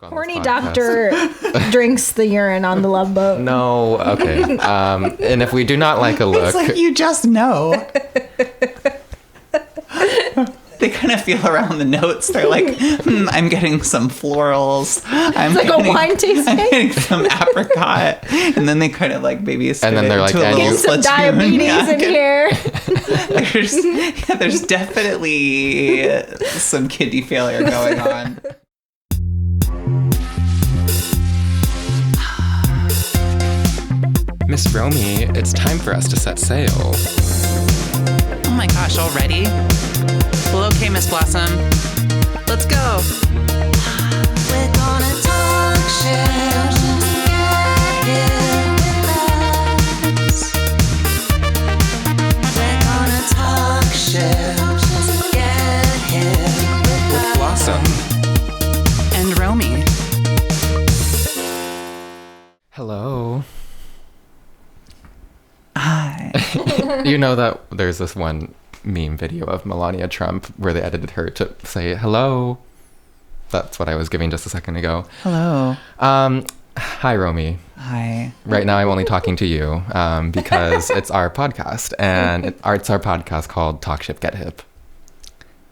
on Horny this podcast. doctor drinks the urine on the Love Boat. No, okay. And if we do not like a look, It's like you just know. They kind of feel around the notes. They're like, I'm getting some florals. It's like a wine tasting. I'm getting some apricot. And then they kind of like babysit And then they're like, into a and little you- Some platoon. diabetes in here. There's definitely some kidney failure going on. Miss Romie, it's time for us to set sail. Oh my gosh, already? Well, okay, Miss Blossom. Let's go. We're gonna talk shit. Get here with us. We're gonna talk shit. Get here with Blossom. And Romie. Hello. Hi. You know that there's this one meme video of Melania Trump where they edited her to say hello. That's what I was giving just a second ago. Hello. Hi, Romie. Hi. Right now I'm only talking to you because it's our podcast, and it's our podcast called Talk Ship, Get Hip.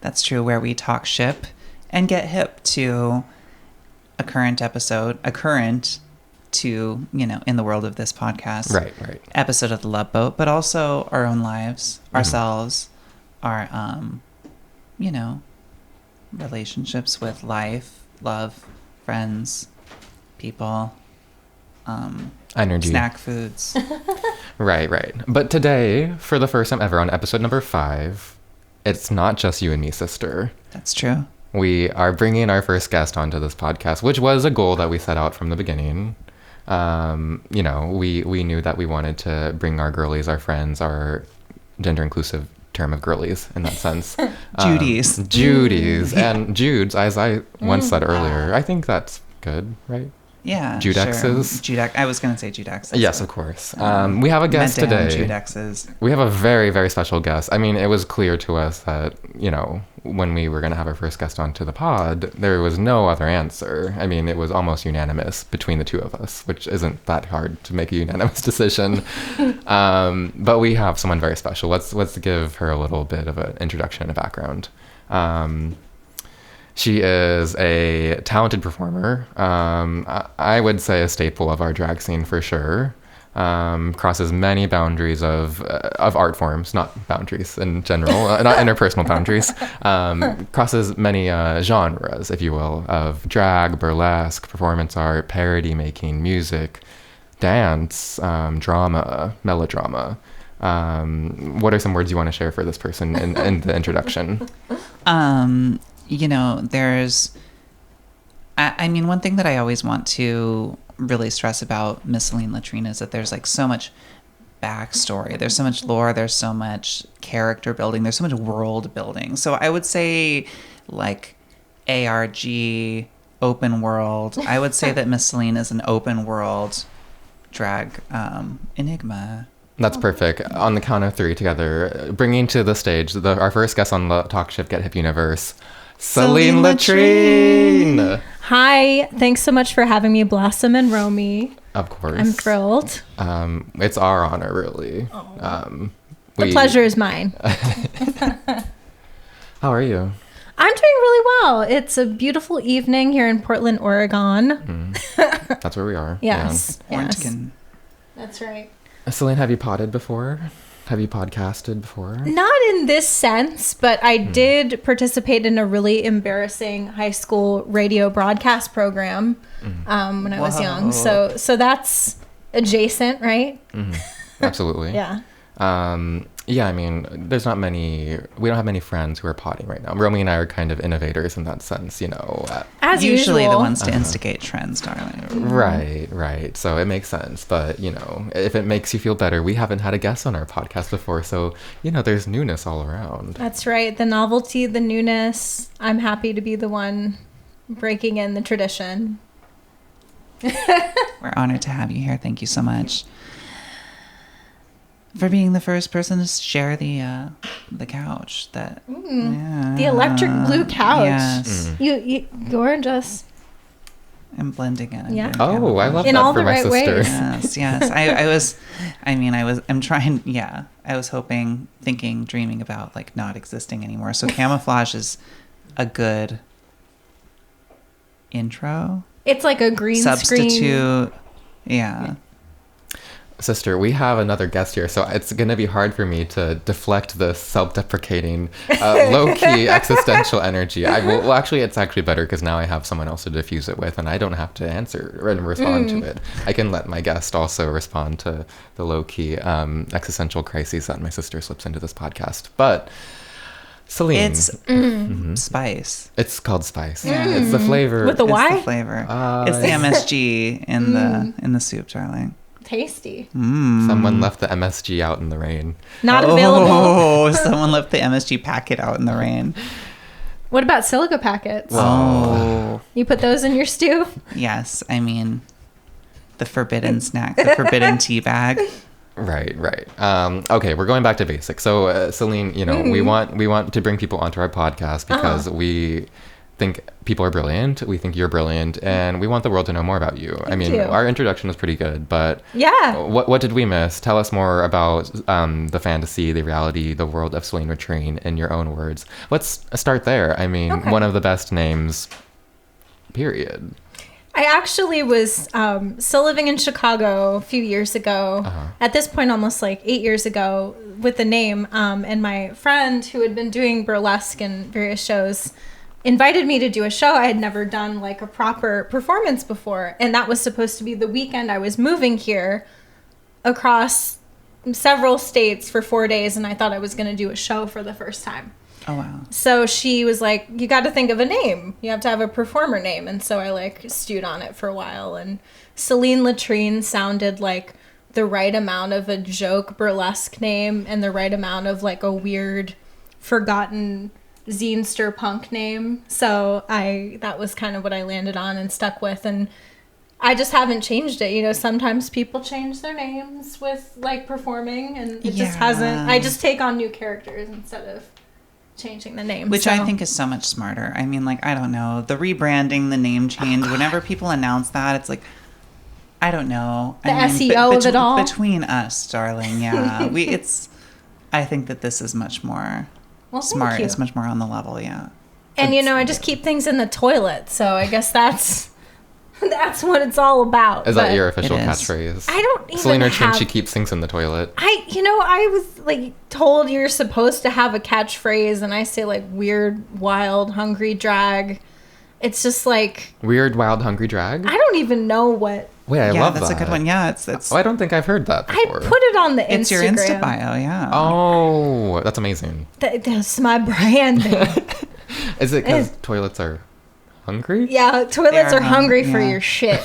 That's true, where we talk ship and get hip to a current episode, to, in the world of this podcast. Right. Episode of The Love Boat, but also our own lives, ourselves, our, relationships with life, love, friends, people, Energy. snack foods. Right. But today, for the first time ever on episode number 5, it's not just you and me, sister. That's true. We are bringing our first guest onto this podcast, which was a goal that we set out from the beginning. We knew that we wanted to bring our girlies, our friends, our gender inclusive term of girlies in that sense. Judies and Judes, as I once said earlier. I think that's good, right? Yeah, Judexes. Sure. I was going to say Judexes. Yes, of course. We have a guest today. Judexes. We have a very, very special guest. I mean, it was clear to us that, when we were going to have our first guest onto the pod, there was no other answer. I mean, it was almost unanimous between the two of us, which isn't that hard to make a unanimous decision. But we have someone very special. Let's give her a little bit of an introduction and a background. She is a talented performer. I would say a staple of our drag scene for sure. Crosses many boundaries of art forms, not boundaries in general, not interpersonal boundaries. Crosses many genres, if you will, of drag, burlesque, performance art, parody making, music, dance, drama, melodrama. What are some words you want to share for this person in the introduction? There's, one thing that I always want to really stress about Miss Selene Latrine is that there's like so much backstory. There's so much lore. There's so much character building. There's so much world building. So I would say like ARG, open world. I would say that Miss Selene is an open world drag enigma. That's perfect. On the count of 3 together, bringing to the stage our first guest on the Talk Ship Get Hip universe, Selene Latrine. Hi, thanks so much for having me, Blossom and Romie. Of course. I'm thrilled. It's our honor, really. The pleasure is mine. How are you? I'm doing really well. It's a beautiful evening here in Portland, Oregon. That's where we are. Yes. Oregon. That's right. Selene, have you potted before? Have you podcasted before? Not in this sense, but I did participate in a really embarrassing high school radio broadcast program when I was young. So that's adjacent, right? Absolutely. Yeah. Yeah, I mean, we don't have many friends who are potting right now. Romie and I are kind of innovators in that sense, As Usually usual. the ones to instigate trends, darling. Right. So it makes sense. But, if it makes you feel better, we haven't had a guest on our podcast before. So, there's newness all around. That's right. The novelty, the newness. I'm happy to be the one breaking in the tradition. We're honored to have you here. Thank you so much for being the first person to share the couch. The electric blue couch. Yes. You're just I'm blending in. I'm Yeah. doing Oh, I camouflage. love In that all for the my right sister. ways. Yes. I was hoping, thinking, dreaming about like not existing anymore. So camouflage is a good intro. It's like a green screen. Substitute. Yeah. Sister, we have another guest here, so it's going to be hard for me to deflect the self-deprecating, low-key existential energy. Well, actually, it's actually better because now I have someone else to diffuse it with, and I don't have to answer and respond to it. I can let my guest also respond to the low-key existential crises that my sister slips into this podcast. But Selene, It's spice. it's called spice. It's the flavor. With the It's Y? the flavor. Ah, It's the MSG in the soup, darling. Tasty. Someone left the MSG out in the rain. Not available. Oh, someone left the MSG packet out in the rain. What about silica packets? Oh, You put those in your stew? yes. I mean, the forbidden snack, the forbidden tea bag. Right. Okay, we're going back to basics. So, Selene, we want to bring people onto our podcast because we think people are brilliant. We think you're brilliant, and we want the world to know more about you. Thank you. Our introduction was pretty good, but Yeah. what did we miss? Tell us more about the fantasy, the reality, the world of Selene Latrine in your own words. Let's start there. Okay. One of the best names, period. I actually was still living in Chicago a few years ago. At this point, almost like 8 years ago, with the name. And my friend, who had been doing burlesque and various shows, invited me to do a show. I had never done like a proper performance before, and that was supposed to be the weekend I was moving here across several states for 4 days, and I thought I was going to do a show for the first time. Oh, wow. So she was like, you got to think of a name. You have to have a performer name. And so I like stewed on it for a while, and Selene Latrine sounded like the right amount of a joke burlesque name and the right amount of like a weird forgotten zinester punk name. So that was kind of what I landed on and stuck with, and I just haven't changed it. Sometimes people change their names with like performing, and it just hasn't. I just take on new characters instead of changing the name, Which I think is so much smarter. I mean, like, I don't know, the rebranding, the name change, whenever people announce that, it's like, I don't know. The SEO of it all. Between us, darling, yeah. I think that this is much more smart. you. It's much more on the level, yeah. And I just keep things in the toilet, so I guess that's what it's all about. Is that But your official It is. catchphrase? I don't even Selene Latrine, have- she keeps things in the toilet. I was like told you're supposed to have a catchphrase, and I say like weird, wild, hungry drag. It's just like Weird, wild, hungry drag? I don't even know what. Wait, I yeah, love that's that. a good one. Yeah, it's Oh, I don't think I've heard that I before. put it on the Instagram. it's your Insta bio, yeah. Oh, that's amazing. That's my branding. Is it because toilets are hungry? Yeah, toilets They are are hungry for yeah. your shit.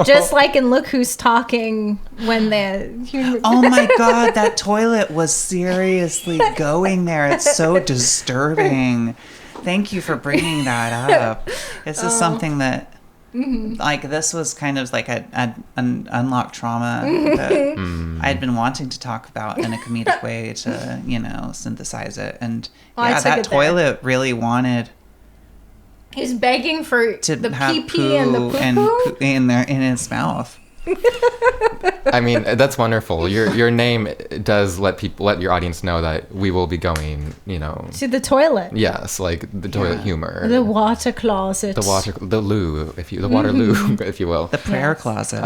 Just like in Look Who's Talking when the Oh my god, that toilet was seriously going there. It's so disturbing. Thank you for bringing that up. This is something that, like, this was kind of like an unlocked trauma that I'd been wanting to talk about in a comedic way to, synthesize it. And I yeah, took that it there. toilet really wanted He's begging for to the have pee and the poo poo and poo. poo in his mouth. I mean, that's wonderful. Your name does let your audience know that we will be going, To the toilet. yes, like the toilet humor. The water closet. the loo, the Waterloo, if you will. The prayer closet.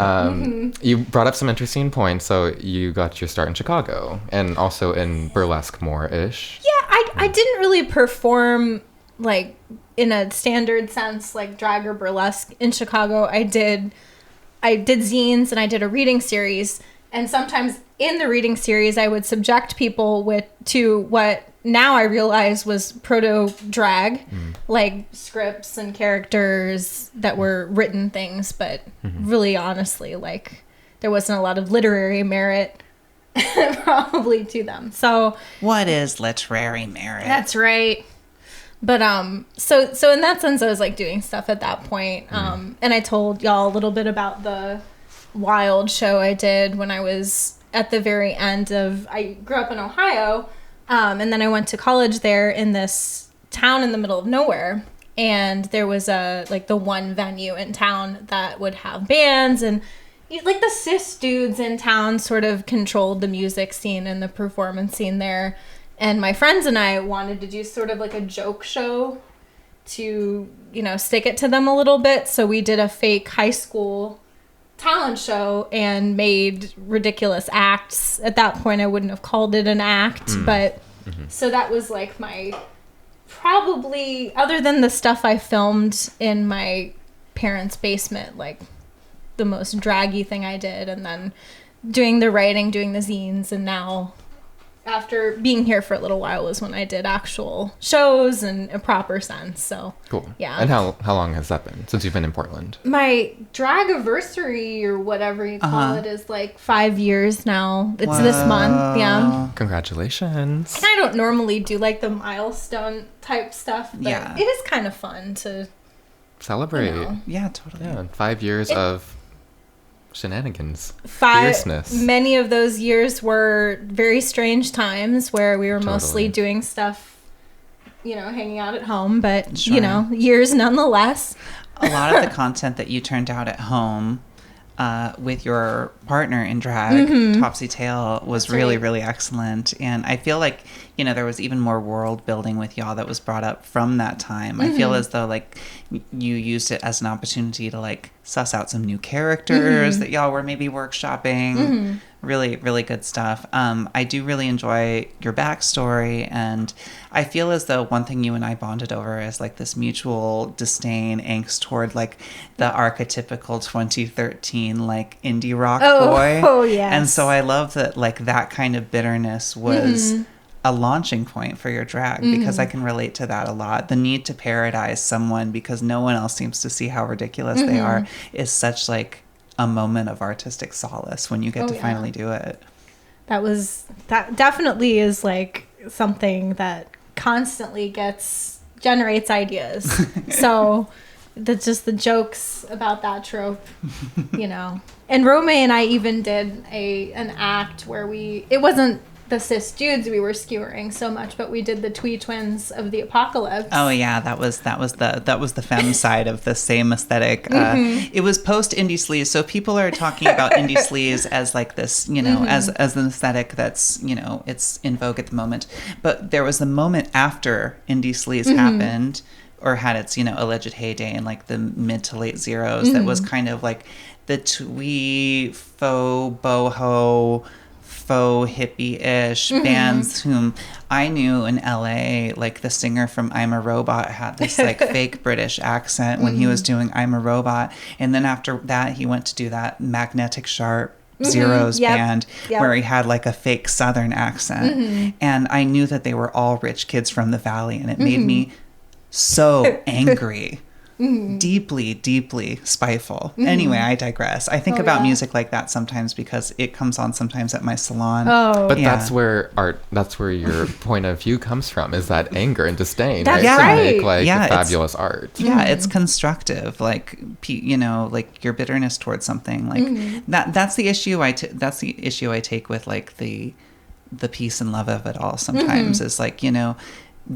You brought up some interesting points. So you got your start in Chicago and also in burlesque more-ish. Yeah, I didn't really perform like in a standard sense like drag or burlesque in Chicago. I did zines and I did a reading series, and sometimes in the reading series I would subject people to what now I realize was proto drag, like scripts and characters that were written things, but really honestly like there wasn't a lot of literary merit probably to them. So What is literary merit? that's right. But so in that sense I was like doing stuff at that point. And I told y'all a little bit about the wild show I did when I was at the very end of, I grew up in Ohio, and then I went to college there in this town in the middle of nowhere. and there was the one venue in town that would have bands, and like the cis dudes in town sort of controlled the music scene and the performance scene there. And my friends and I wanted to do sort of like a joke show to, stick it to them a little bit. So we did a fake high school talent show and made ridiculous acts. At that point, I wouldn't have called it an act, but so that was like my, probably, other than the stuff I filmed in my parents' basement, like the most draggy thing I did. And then doing the writing, doing the zines, and now after being here for a little while was when I did actual shows in a proper sense. So Cool. Yeah. And how long has that been since you've been in Portland? My drag-iversary, or whatever you call it, is like 5 years now. It's this month. Yeah. Congratulations. And I don't normally do like the milestone type stuff, but Yeah. it is kind of fun to Celebrate. Yeah, totally. Yeah, 5 years of shenanigans. five. Fierceness. Many of those years were very strange times where we were mostly Totally. doing stuff, hanging out at home, but Sure. years nonetheless. A lot of the content that you turned out at home with your partner in drag, Topsy Tail, was That's really, right. really excellent. And I feel like, there was even more world building with y'all that was brought up from that time. I feel as though like you used it as an opportunity to like suss out some new characters that y'all were maybe workshopping. Really, really good stuff. I do really enjoy your backstory, and I feel as though one thing you and I bonded over is like this mutual disdain, angst toward like the archetypical 2013 like indie rock boy. Oh, yes. And so I love that like that kind of bitterness was a launching point for your drag, because I can relate to that a lot. The need to parodize someone because no one else seems to see how ridiculous they are is such like a moment of artistic solace when you get to finally do it. That definitely is like something that constantly generates ideas. So that's just the jokes about that trope, And Romie and I even did an act where it wasn't the cis dudes we were skewering so much, but we did the Twee Twins of the Apocalypse. Oh yeah, that was the femme side of the same aesthetic. It was post indie sleaze, so people are talking about indie sleaze as like this, as an aesthetic that's it's in vogue at the moment. But there was a moment after indie sleaze happened, or had its alleged heyday in like the mid to late zeros. That was kind of like the twee faux boho, faux hippie-ish bands whom I knew in LA. Like the singer from I'm a Robot had this like fake British accent when he was doing I'm a Robot, and then after that he went to do that Magnetic Sharp Zeros band where he had like a fake Southern accent, and I knew that they were all rich kids from the Valley, and it made me so angry. Deeply, deeply spiteful. Anyway, I digress. I think about music like that sometimes because it comes on sometimes at my salon. But Yeah. that's where your point of view comes from, is that anger and disdain. That's right? right. To make like Yeah, it's- fabulous art. Yeah, it's constructive. Like like your bitterness towards something. Like that's the issue that's the issue I take with like the peace and love of it all sometimes is like,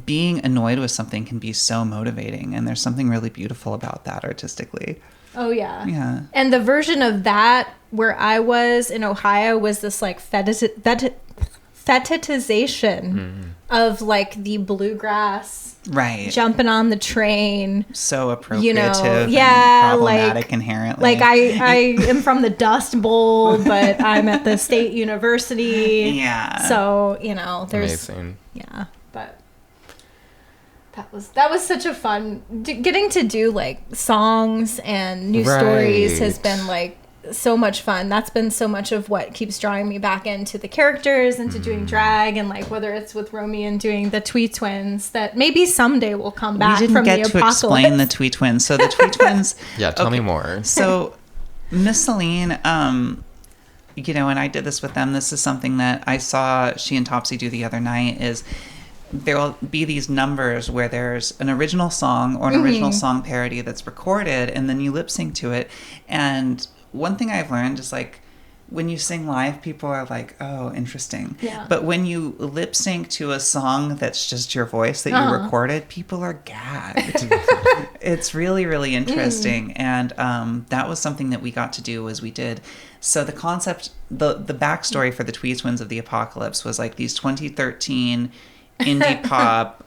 being annoyed with something can be so motivating, and there's something really beautiful about that artistically. Oh, yeah. Yeah. And the version of that where I was in Ohio was this like fetishization of like the bluegrass Right. jumping on the train. So appropriative yeah, and problematic like inherently. Like I am from the Dust Bowl, but I'm at the State University. Yeah. So, there's Amazing. yeah, but that was such a fun getting to do like songs and new stories has Right. been like so much fun. That's been so much of what keeps drawing me back into the characters, into doing drag, and like whether it's with Romie and doing the Twee Twins that maybe someday will come back we didn't from get the to apocalypse. explain the Twee Twins. So the Twee Twins. Yeah, tell me Okay. more. So Miss Selene, and I did this with them. This is something that I saw she and Topsy do the other night. Is there will be these numbers where there's an original song or an original song parody that's recorded, and then you lip sync to it. And one thing I've learned is like when you sing live, people are like, oh, interesting. Yeah. But when you lip sync to a song that's just your voice that you recorded, people are gagged. It's really, really interesting. And that was something that we got to do was we did. So the concept, the backstory for the Twee Twins of the Apocalypse was like these 2013 indie pop,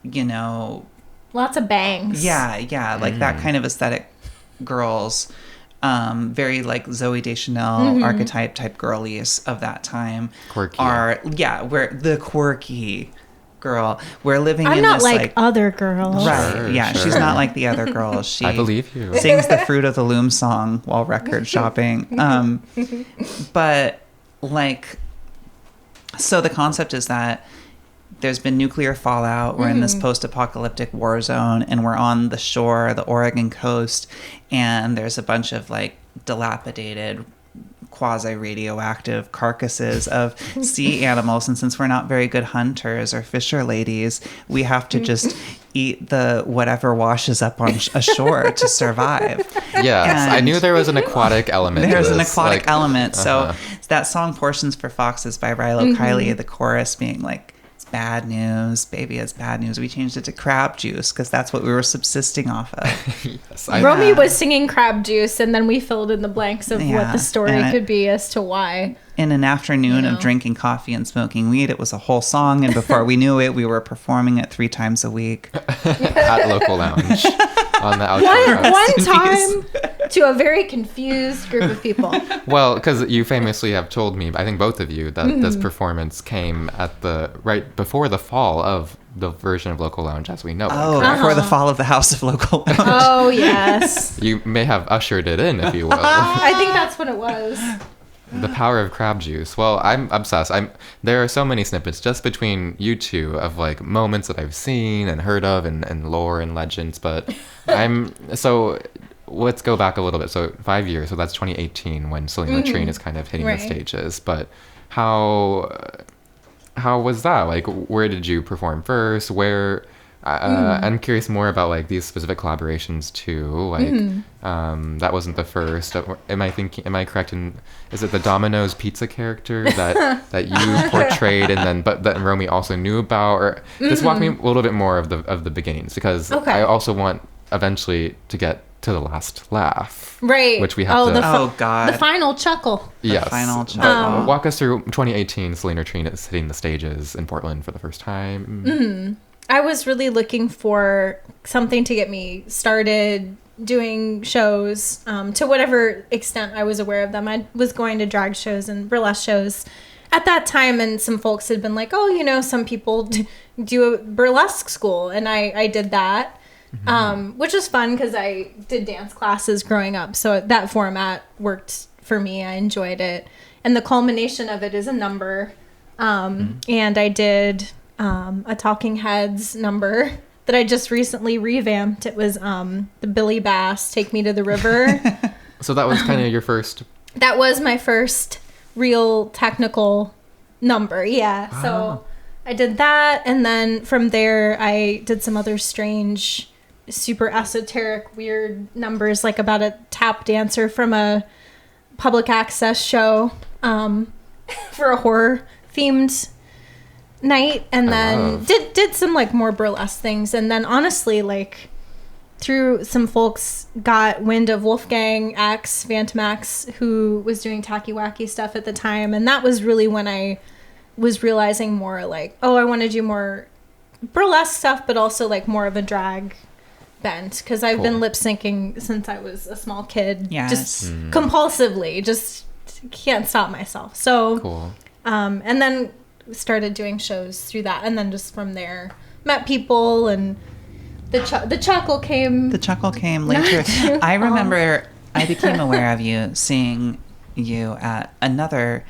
you know. Lots of bangs. Yeah. Like that kind of aesthetic girls. Very like Zooey Deschanel archetype type girlies of that time. Quirky. We're the quirky girl. We're living I'm in not this like like other girls. right. Sure, Yeah, sure. she's not like the other girls. She I believe you. sings the Fruit of the Loom song while record shopping. But like, so the concept is that there's been nuclear fallout. We're in this post-apocalyptic war zone, and we're on the shore, the Oregon coast, and there's a bunch of like dilapidated, quasi-radioactive carcasses of sea animals. And since we're not very good hunters or fisher ladies, we have to just eat the whatever washes up on ashore to survive. Yes, I And knew there was an aquatic element. There's to an this, aquatic like, element. So that song Portions for Foxes by Rilo Kiley, the chorus being like, it's bad news, baby, it's bad news. We changed it to crab juice because that's what we were subsisting off of. Yes, Romie was singing crab juice, and then we filled in the blanks of what Yeah, the story and could be as to why. In an afternoon You know. of drinking coffee and smoking weed, it was a whole song. And before we knew it, we were performing it 3 times a week. at local lounge on the outdoor. One time to a very confused group of people. Well, because you famously have told me, I think both of you, that this performance came at the right before the fall of the version of Local Lounge as we know it. Oh, correct? before the fall of the House of Local Lounge. Oh, yes. You may have ushered it in, if you will. I think that's what it was. The power of crab juice. Well, I'm obsessed. There are so many snippets just between you two of like moments that I've seen and heard of and lore and legends. But so let's go back a little bit. So 5 years. So that's 2018 when Selene Latrine is kind of hitting Right. the stages. But how was that? Like, where did you perform first? Where? I'm curious more about like these specific collaborations too. Like, that wasn't the first. Am I correct in? Is it the Domino's pizza character that you portrayed but that Romie also knew about? Or just walk me a little bit more of the beginnings, because Okay. I also want eventually to get to the last laugh. Right. Which we have to. Oh, God. The final chuckle. Yes. final But chuckle. walk us through 2018. Selene Latrine is hitting the stages in Portland for the first time. I was really looking for something to get me started doing shows to whatever extent I was aware of them. I was going to drag shows and burlesque shows at that time, and some folks had been like, oh, you know, some people do a burlesque school, and I did that, which was fun because I did dance classes growing up, so that format worked for me. I enjoyed it, and the culmination of it is a number, and I did a Talking Heads number that I just recently revamped. It was the Billy Bass Take Me to the River. So that was kind of your first. That was my first real technical number. Yeah. So I did that, and then from there I did some other strange, super esoteric, weird numbers, like about a tap dancer from a public access show for a horror themed night, and then did some like more burlesque things, and then honestly, like, through some folks got wind of Wolfgang X, Phantom X, who was doing tacky wacky stuff at the time, and that was really when I was realizing more like, oh, I want to do more burlesque stuff, but also like more of a drag bent, because I've been lip syncing since I was a small kid. Yes. Just compulsively, just can't stop myself. So Cool. and then started doing shows through that, and then just from there met people, and the chuckle came. The chuckle came later. I remember I became aware of you seeing you at another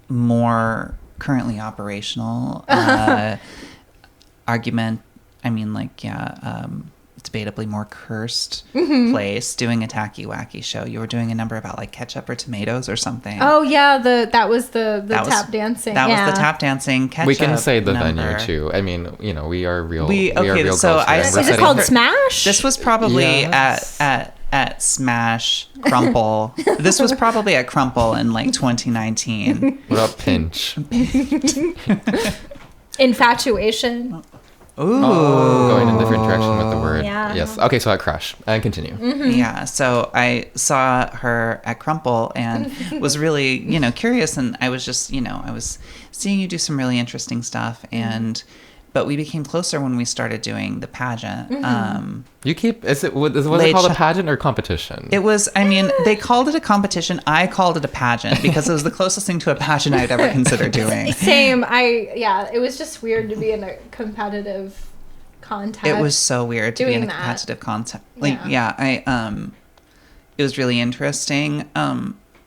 more currently operational argument. I mean, like, debatably more cursed place, doing a tacky wacky show. You were doing a number about like ketchup or tomatoes or something. Oh yeah, that was the That was- tap dancing. That yeah. was the tap dancing ketchup. We can say the number. venue too. I mean, you know, we are real. We- We are okay, real so girls I- here. Is We're Is it setting- called Smash? This was probably Yes. at at Smash Crumple. This was probably at Crumple in like 2019. What about Pinch? Infatuation. Ooh. Going in a different direction with the word. Yeah. Yes. Okay, so at Crush. And continue. Yeah, so I saw her at Crumple and was really, curious. And I was just, I was seeing you do some really interesting stuff. But we became closer when we started doing the pageant. Was it called a pageant or competition? It was, they called it a competition. I called it a pageant because it was the closest thing to a pageant I'd ever considered doing. Same. It was just weird to be in a competitive contest. It was so weird to be in a Doing that. competitive contest. It was really interesting.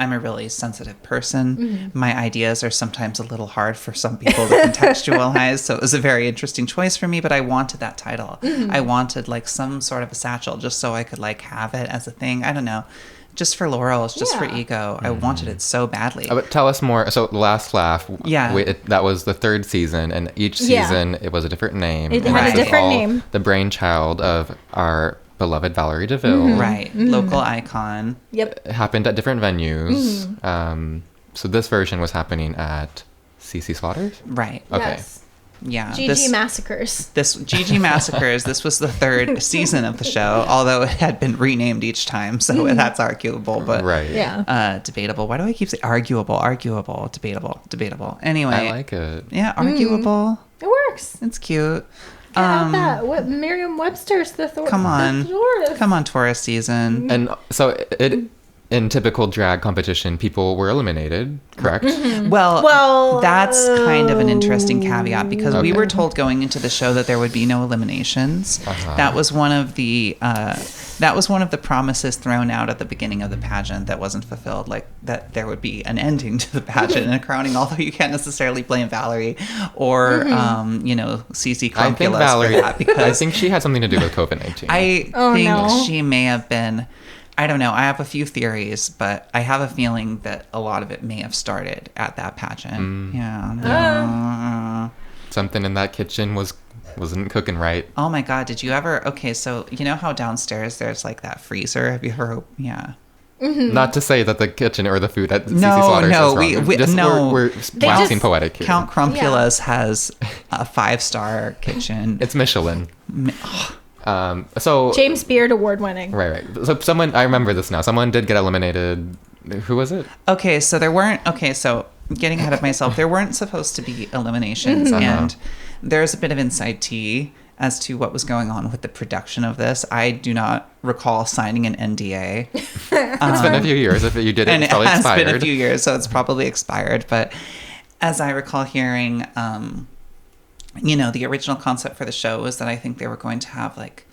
I'm a really sensitive person. My ideas are sometimes a little hard for some people to contextualize. So it was a very interesting choice for me, but I wanted that title. I wanted like some sort of a satchel just so I could like have it as a thing. I don't know. Just for laurels, just for ego. I wanted it so badly. But tell us more. So Last Laugh, Yeah. that was the third season, and each season it was a different name. It and had this a is different all name. The brainchild of our beloved Valerie DeVille. Right. Local icon. Yep. It happened at different venues. So this version was happening at CC Slaughter's? Right. Okay. Yes. Yeah. GG Massacres. This GG Massacres, this was the third season of the show, although it had been renamed each time, so that's arguable, but Right. Yeah. debatable. Why do I keep saying arguable, debatable? Anyway. I like it. Yeah, arguable. It works. It's cute. Have that. What Merriam-Webster's thesaurus. Come on. Come on, Taurus season. And so in typical drag competition, people were eliminated, correct? Well, that's kind of an interesting caveat because we Okay. were told going into the show that there would be no eliminations. That was one of the promises thrown out at the beginning of the pageant that wasn't fulfilled, like that there would be an ending to the pageant and a crowning, although you can't necessarily blame Valerie or CC I think Crumpulus Valerie, for that because I think she had something to do with COVID-19. I Oh, think no. she may have been. I don't know. I have a few theories, but I have a feeling that a lot of it may have started at that pageant. Yeah. Something in that kitchen wasn't cooking right. Oh my God! Did you ever? Okay, so you know how downstairs there's like that freezer. Have you ever? Yeah. Not to say that the kitchen or the food at CC No, Slaughter's no, is wrong. we- Just, no. We're waxing just- poetic here. Count Crumpulus has a 5-star kitchen. It's Michelin. So James Beard award winning. right. So I remember this now. Someone did get eliminated. Who was it? Okay, so there weren't. Okay, so getting ahead of myself, there weren't supposed to be eliminations, and there's a bit of inside tea as to what was going on with the production of this. I do not recall signing an NDA. It's been a few years. If you did it, And it's it probably has expired. been a few years, so it's probably expired. But as I recall hearing, the original concept for the show was that I think they were going to have like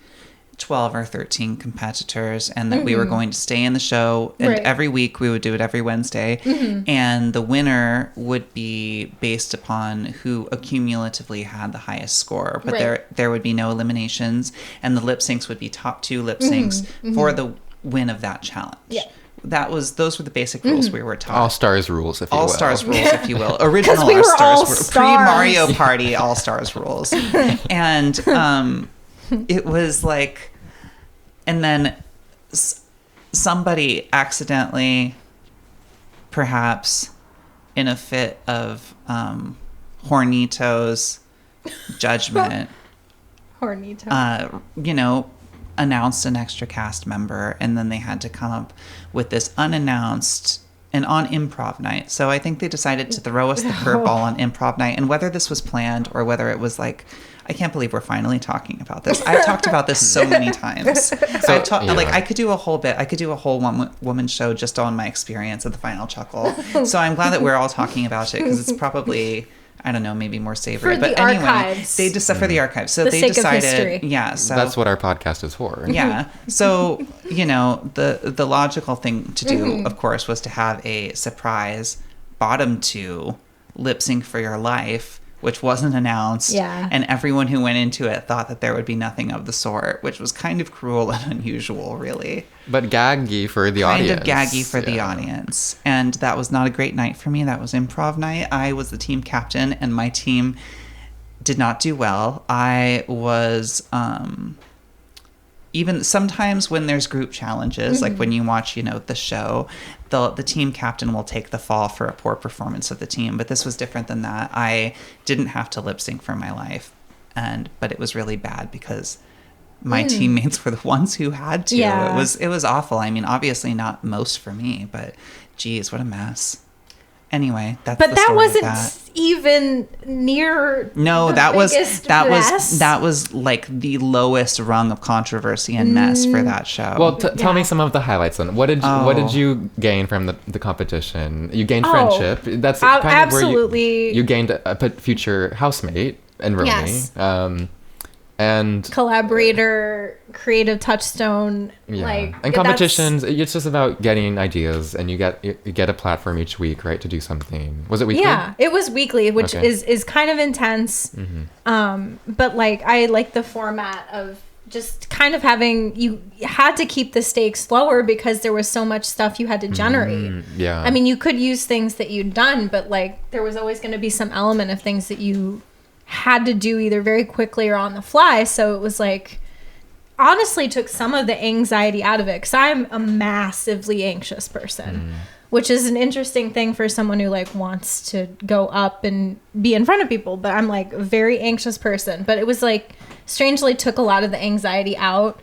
12 or 13 competitors and that we were going to stay in the show. And Right. every week we would do it every Wednesday. And the winner would be based upon who accumulatively had the highest score. But Right. there would be no eliminations. And the lip syncs would be top 2 lip syncs for the win of that challenge. Yeah. Those were the basic rules we were taught. All Stars rules, if you will. All Stars rules, if you will. Original we All were Stars all were stars. pre-Mario Party All Stars rules. And it was like, and then somebody accidentally, perhaps in a fit of Hornito's judgment, Hornito. announced an extra cast member, and then they had to come up with this unannounced and on improv night. So I think they decided to throw us the curveball on improv night, and whether this was planned or whether it was like, I can't believe we're finally talking about this. I've talked about this so many times. Like I could do a whole bit. I could do a whole one-woman show just on my experience of the final chuckle. So I'm glad that we're all talking about it because it's probably, I don't know, maybe more savory. For but the anyway, archives. they decided for the archives. So The they sake of decided, history. yeah. So That's what our podcast is for. yeah. So, the logical thing to do, of course, was to have a surprise bottom 2 lip sync for your life, which wasn't announced. Yeah. And everyone who went into it thought that there would be nothing of the sort, which was kind of cruel and unusual, really. But gaggy for the audience. Kind of gaggy for the audience. And that was not a great night for me. That was improv night. I was the team captain, and my team did not do well. I was even sometimes when there's group challenges, like when you watch, the show, the team captain will take the fall for a poor performance of the team. But this was different than that. I didn't have to lip sync for my life, but it was really bad because my teammates were the ones who had to. Yeah. It was awful. I mean, obviously not most for me, but geez, what a mess. Anyway, that's But the that story of wasn't that. even near. No, the that was biggest mess. that was like the lowest rung of controversy and mess for that show. Well, tell me some of the highlights then. What did you gain from the competition? You gained friendship. That's kind of absolutely. where you gained a future housemate and Romie. Yes. And collaborator, creative touchstone, and that's- competitions. It's just about getting ideas, and you get a platform each week, right, to do something. Was it weekly? Yeah, it was weekly, which Okay. is kind of intense. But like I like the format of just kind of having, you had to keep the stakes lower because there was so much stuff you had to generate. Yeah. I mean, you could use things that you'd done, but like there was always going to be some element of things that you had to do either very quickly or on the fly. So it was like, honestly took some of the anxiety out of it, because I'm a massively anxious person, which is an interesting thing for someone who like wants to go up and be in front of people. But I'm like a very anxious person, but it was like strangely took a lot of the anxiety out,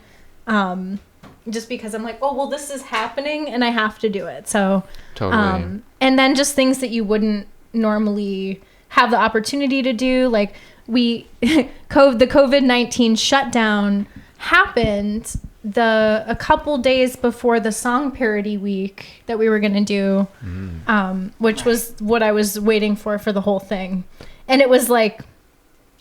just because I'm like, oh well, this is happening and I have to do it. So Totally. and then just things that you wouldn't normally have the opportunity to do, like the COVID-19 shutdown happened a couple days before the song parody week that we were going to do, which was what I was waiting for the whole thing. And it was like,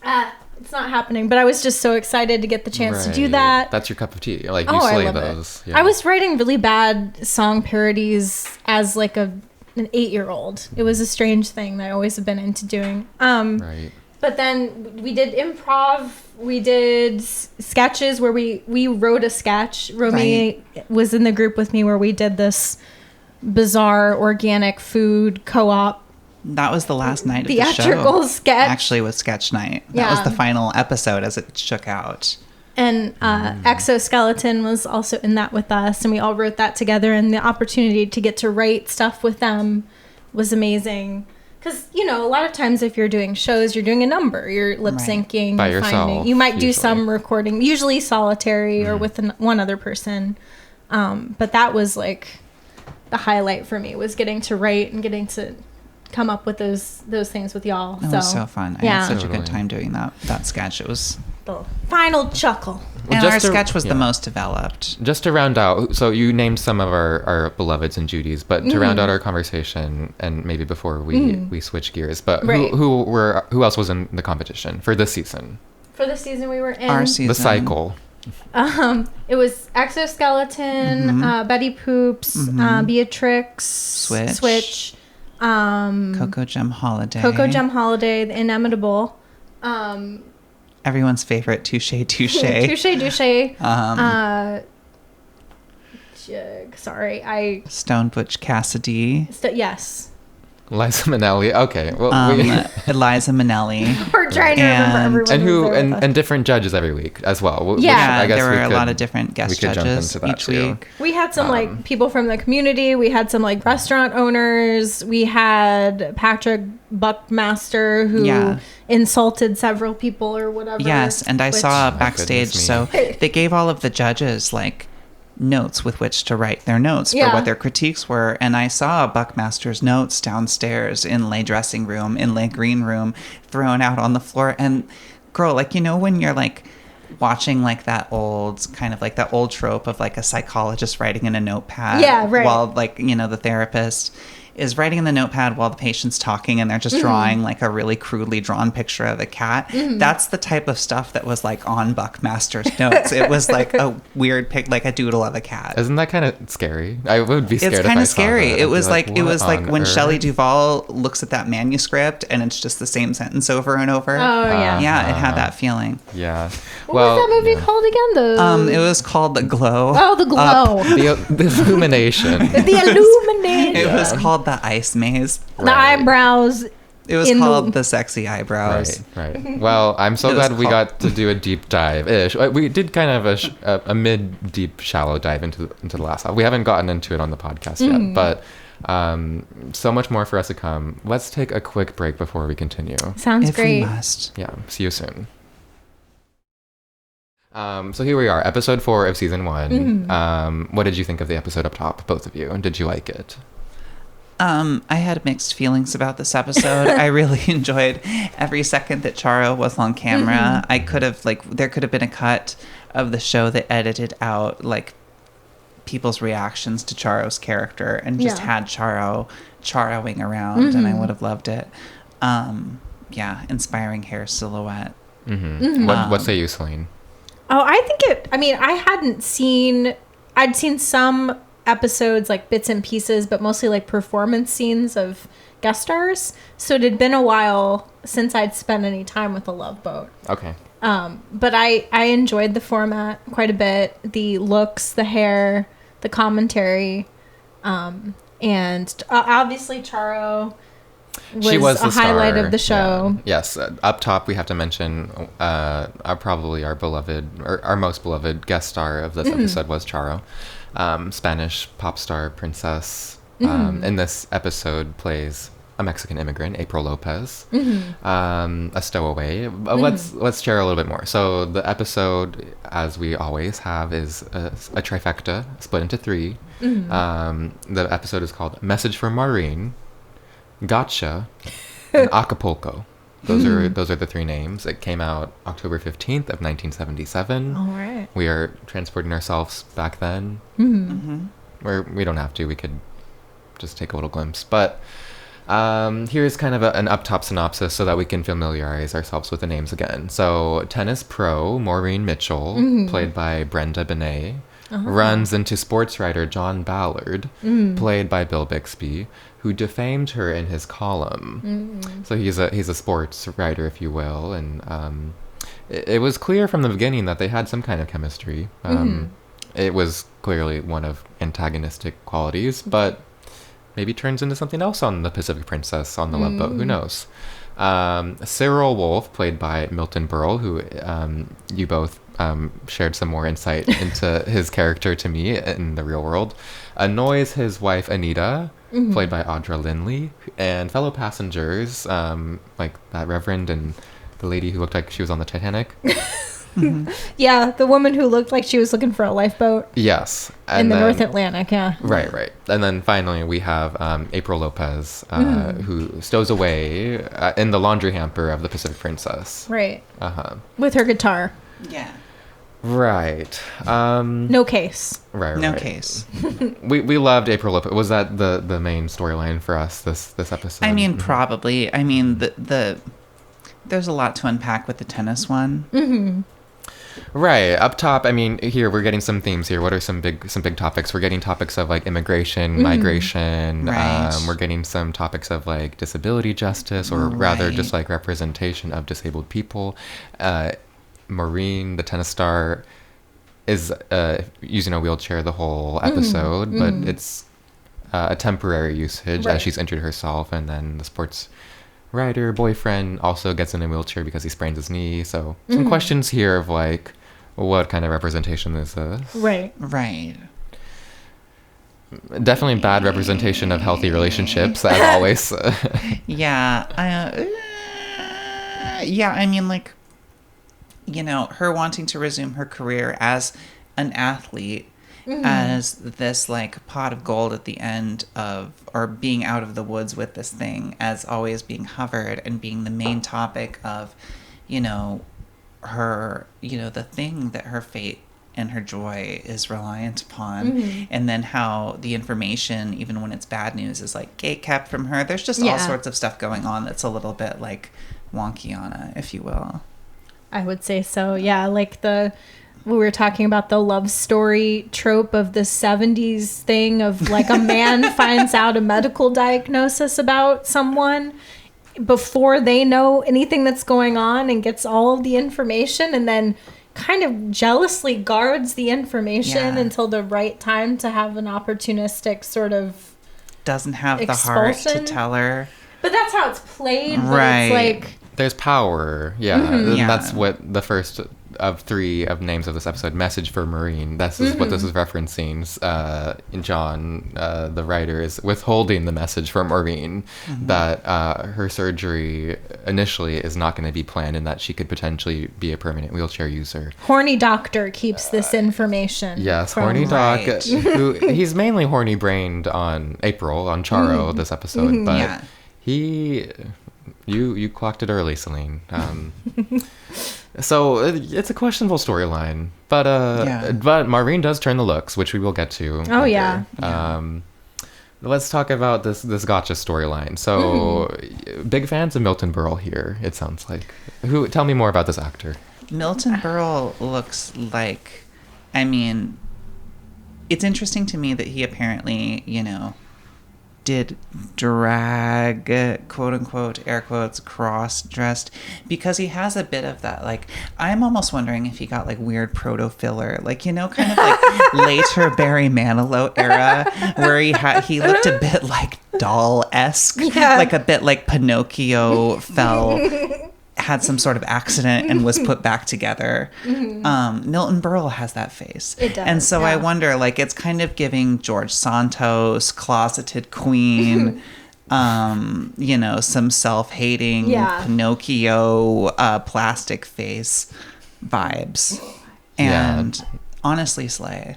it's not happening, but I was just so excited to get the chance to do Right. that. That's your cup of tea. Like you I slay love those. it. I was writing really bad song parodies as like an 8-year-old. It was a strange thing that I always have been into doing. Right. But then we did improv. We did sketches where we wrote a sketch. Romie was in the group with me where we did this bizarre organic food co-op that was the last night of the show. theatrical sketch. Actually, was sketch night. That was the final episode as it shook out. And Exoskeleton was also in that with us, and we all wrote that together. And the opportunity to get to write stuff with them was amazing. Because, a lot of times if you're doing shows, you're doing a number. You're lip syncing. By yourself, You might do usually. some recording, usually solitary or with one other person. But that was like the highlight for me, was getting to write and getting to come up with those things with y'all. It was so fun. I Yeah. had such a good Totally. time doing that sketch. It was... the final chuckle. And just our to- sketch was yeah. the most developed. Just to round out, so you named some of our beloveds and Judies, but to round out our conversation, and maybe before we switch gears, but Right. who else was in the competition for this season? For the season we were in. Our season. The cycle. It was Exoskeleton, Betty Poops, Beatrix, Switch, Coco Gem Holiday. Coco Gem Holiday, The Inimitable, Everyone's favorite Touche. Touche. Stone Butch Cassidy. Yes. Liza Minnelli. Okay. Well, Eliza Minnelli. We're trying to remember And- everyone. and who who was there with us. and different judges every week as well. which Yeah. I guess there we were a could- lot of different guest we could jump judges into that each too. week. We had some like people from the community. We had some like restaurant owners. We had Patrick Buckmaster who Yeah. insulted several people or whatever. Yes, and I which- saw Oh, backstage, goodness so they gave all of the judges like notes with which to write their notes for Yeah. what their critiques were, and I saw Buckmaster's notes downstairs in Lay dressing room, in Lay green room, thrown out on the floor. And girl, like, when you're like watching like that old kind of like that old trope of like a psychologist writing in a notepad, Yeah, right. while like the therapist is writing in the notepad while the patient's talking, and they're just drawing like a really crudely drawn picture of a cat. That's the type of stuff that was like on Buckmaster's notes. It was like a weird like a doodle of a cat. Isn't that kind of scary? I would be scared. It's if kind I of saw scary. that. It I'd be was like "What on when earth?" Shelley Duvall looks at that manuscript and it's just the same sentence over and over. Oh yeah. Yeah, it had that feeling. Yeah. What was that movie called again? It was called The Glow. Oh, The Glow. The illumination. The Illumination. It was called The Ice Maze. The eyebrows It was In called the- the Sexy Eyebrows. Right. Well, I'm so It was glad we called- got to do a deep dive-ish. We did kind of a mid-deep, shallow dive into the last half. We haven't gotten into it on the podcast yet, but so much more for us to come. Let's take a quick break before we continue. Sounds If great. we must. Yeah, see you soon. So here we are, episode 4 of season 1. What did you think of the episode up top, both of you? And did you like it? I had mixed feelings about this episode. I really enjoyed every second that Charo was on camera. I could have, there could have been a cut of the show that edited out, people's reactions to Charo's character and just had Charoing around, and I would have loved it. Inspiring hair silhouette. What say you, Selene? Oh, I think I'd seen some episodes, bits and pieces, but mostly performance scenes of guest stars. So it had been a while since I'd spent any time with a Love Boat. Okay. But I enjoyed the format quite a bit. The looks, the hair, the commentary, and obviously Charo She was a the highlight star. of the show. Yeah. Yes. Up top, we have to mention our beloved, or our most beloved guest star of this episode was Charo. Spanish pop star princess. In this episode plays a Mexican immigrant, April Lopez, a stowaway. Let's share a little bit more. So the episode, as we always have, is a trifecta split into 3. The episode is called Message from Maureen, Gotcha, and Acapulco. Those are the 3 names. It came out October 15th of 1977. All right. We are transporting ourselves back then. We don't have to. We could just take a little glimpse. But here's kind of an up-top synopsis so that we can familiarize ourselves with the names again. So tennis pro Maureen Mitchell, played by Brenda Benet, runs into sports writer John Ballard, played by Bill Bixby, who defamed her in his column. So he's a sports writer, if you will, and it was clear from the beginning that they had some kind of chemistry. It was clearly one of antagonistic qualities, but maybe turns into something else on the Pacific Princess on the Love Boat. Who knows? Cyril Wolfe, played by Milton Berle, who you both shared some more insight into his character to me in the real world, annoys his wife Anita, played by Audra Lindley, and fellow passengers like that Reverend and the lady who looked like she was on the Titanic. Yeah, the woman who looked like she was looking for a lifeboat Yes. in the North Atlantic, yeah. Right. And then finally we have April Lopez, who stows away in the laundry hamper of the Pacific Princess. Right. Uh-huh. With her guitar. Yeah. Right. No case. Right. No case. We loved April Lopez. Was that the main storyline for us this episode? I mean, probably. I mean, the there's a lot to unpack with the tennis one. Right. Up top, I mean, here we're getting some themes here. What are some big topics? We're getting topics of immigration, migration. Right. We're getting some topics of disability justice, or rather just representation of disabled people. Maureen, the tennis star, is using a wheelchair the whole episode, but it's a temporary usage as she's injured herself, and then the sports writer boyfriend also gets in a wheelchair because he sprains his knee. So some questions here of what kind of representation is this? Right. Right. Definitely bad representation of healthy relationships, as always. Yeah. I mean, her wanting to resume her career as an athlete, as this pot of gold at the end of, or being out of the woods with this thing, as always being hovered and being the main topic of, her, the thing that her fate and her joy is reliant upon. And then how the information, even when it's bad news, is gate kept from her. There's just all sorts of stuff going on that's a little bit wonky-ana, if you will. I would say so. Yeah, we were talking about the love story trope of the 70s thing of a man finds out a medical diagnosis about someone before they know anything that's going on and gets all of the information, and then kind of jealously guards the information until the right time to have an opportunistic sort of doesn't have the heart to expulsion. tell her. But that's how it's played. But Right. It's like There's power. Yeah. Yeah. That's what the first of 3 of names of this episode, message for Maureen. This is what this is referencing. In John, the writer, is withholding the message for Maureen that her surgery initially is not going to be planned and that she could potentially be a permanent wheelchair user. horny doctor keeps this information. Yes, from- horny doc. Right. Who he's mainly horny brained on April, on Charo this episode, but Yeah. you clocked it early, Selene. So it's a questionable storyline, but Yeah. but Maureen does turn the looks, which we will get to. Oh, later. yeah. Let's talk about this gotcha storyline. So big fans of Milton Berle here. It sounds like. Tell me more about this actor. Milton Berle looks like, I mean, it's interesting to me that he apparently, did drag, quote unquote, air quotes, cross dressed, because he has a bit of that. Like, I'm almost wondering if he got like weird proto filler, like, kind of like later Barry Manilow era, where he looked a bit like doll-esque, Yeah. like a bit like Pinocchio had some sort of accident and was put back together. Milton Berle has that face. It does, And so I yeah. wonder, like, it's kind of giving George Santos, closeted queen, some self-hating Yeah. Pinocchio plastic face vibes. Yeah. And honestly, slay.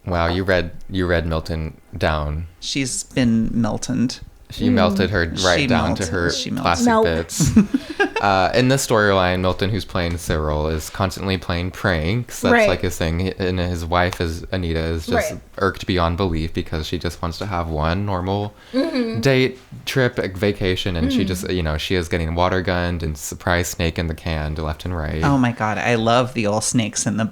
Wow, you read Milton down. She's been Miltoned. She melted her right She down melted. to her She melted. plastic Melt. bits. In this storyline, Milton, who's playing Cyril, is constantly playing pranks. That's Right. like his thing. And his wife, Anita, is just Right. irked beyond belief because she just wants to have one normal date, trip, vacation. And she just, she is getting water gunned and surprise snake in the can to left and right. Oh my god, I love the old snakes in the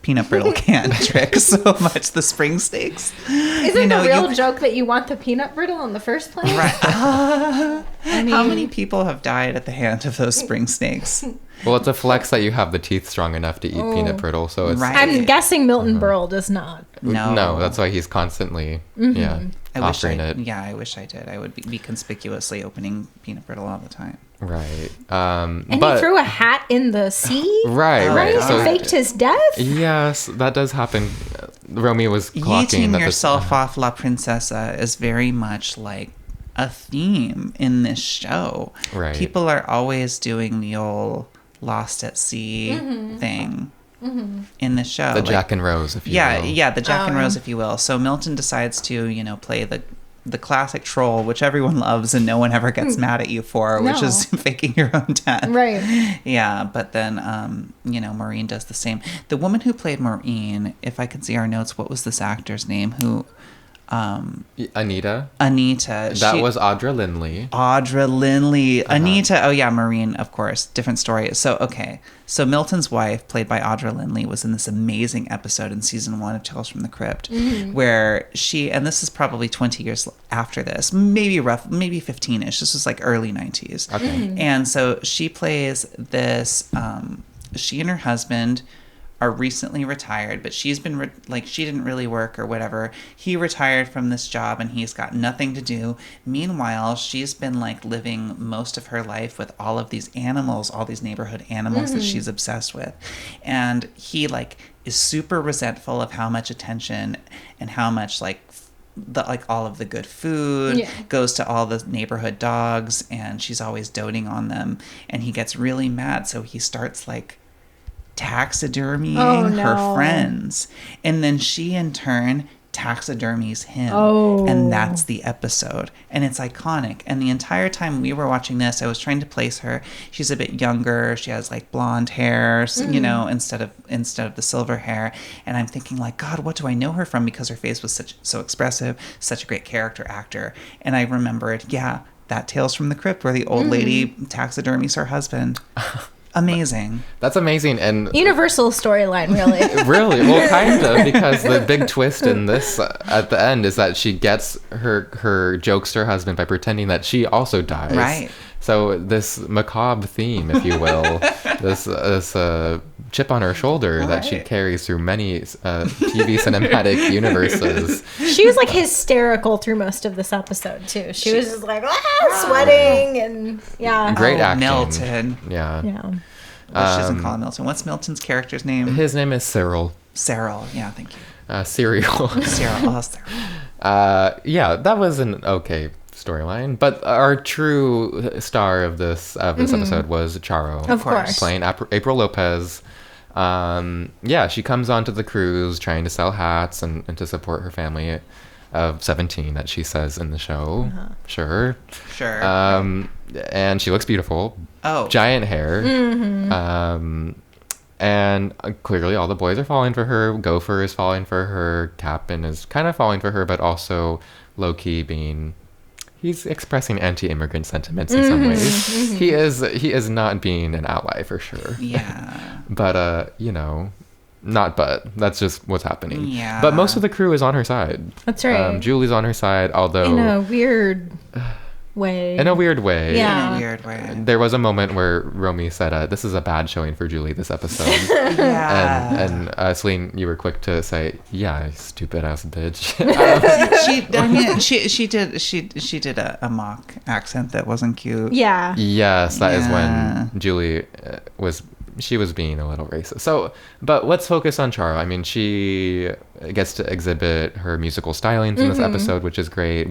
peanut brittle can trick so much. The spring snakes. Isn't the real joke that you want the peanut brittle in the first place? Right. I mean, How many people have died at the hand of those spring snakes? Well, it's a flex that you have the teeth strong enough to eat peanut brittle. So it's Right. I'm guessing Milton Berle does not. No. that's why he's constantly I wish offering it. Yeah, I wish I did. I would be conspicuously opening peanut brittle all the time. Right. And But he threw a hat in the sea. right. Right? So And faked his death. yes, that does happen. Romie was clocking Yeeting that yourself off La Princesa is very much like a theme in this show. Right. People are always doing the old Lost at Sea thing in the show. the Like, Jack and Rose, if you will. yeah, the Jack and Rose, if you will. So Milton decides to, play the classic troll, which everyone loves and no one ever gets mad at you for, which No. is faking your own death. Right. Yeah, but then, Maureen does the same. The woman who played Maureen, if I could see our notes, what was this actor's name? Anita. Anita. That was Audra Lindley. Audra Lindley. Anita. Oh, yeah, Maureen, of course. Different story. So, okay. So, Milton's wife, played by Audra Lindley, was in this amazing episode in season 1 of Tales from the Crypt, where she, and this is probably 20 years after this, maybe 15-ish. This was like early 90s. Okay. And so she plays this, she and her husband are recently retired, but she's been she didn't really work or whatever. He retired from this job and he's got nothing to do. Meanwhile, she's been living most of her life with all of these animals, all these neighborhood animals that she's obsessed with. And he is super resentful of how much attention and how much all of the good food goes to all the neighborhood dogs, and she's always doting on them, and he gets really mad, so he starts taxidermying her friends, and then she in turn taxidermies him. And that's the episode, and it's iconic. And the entire time we were watching this, I was trying to place her. She's a bit younger, she has blonde hair, instead of the silver hair, and I'm thinking God, what do I know her from, because her face was so expressive, such a great character actor. And I remembered, that Tales from the Crypt where the old lady taxidermies her husband. Amazing. That's amazing. And Universal storyline, really. really, well, kind of, because the big twist in this at the end is that she gets her jokester husband by pretending that she also dies. Right. So this macabre theme, if you will, this chip on her shoulder that she carries through many TV cinematic universes. She was like hysterical through most of this episode too. She was just like sweating and Great acting. Milton. Yeah. Yeah. Well, she doesn't call him Milton. What's Milton's character's name? His name is Cyril. Cyril. Yeah, thank you. Cyril. Cyril. Oh, Cyril. Yeah, that was an okay storyline, but our true star of this episode was Charo. Of course. Playing April Lopez. She comes onto the cruise trying to sell hats and to support her family of 17 that she says in the show. Sure. And she looks beautiful. Oh. Giant hair. And clearly all the boys are falling for her. Gopher is falling for her. Captain is kind of falling for her, but also low-key he's expressing anti-immigrant sentiments in some ways. He is not being an ally for sure. Yeah. But that's just what's happening. Yeah. But most of the crew is on her side. That's right. Julie's on her side, although In a weird way. Yeah. In a weird way. There was a moment where Romie said, "This is a bad showing for Julie this episode." Yeah. And Selene, you were quick to say, "Yeah, stupid ass bitch." She did a mock accent that wasn't cute. Yeah. Yes, that is when Julie was being a little racist. So, but let's focus on Charo. I mean, she gets to exhibit her musical stylings in this episode, which is great.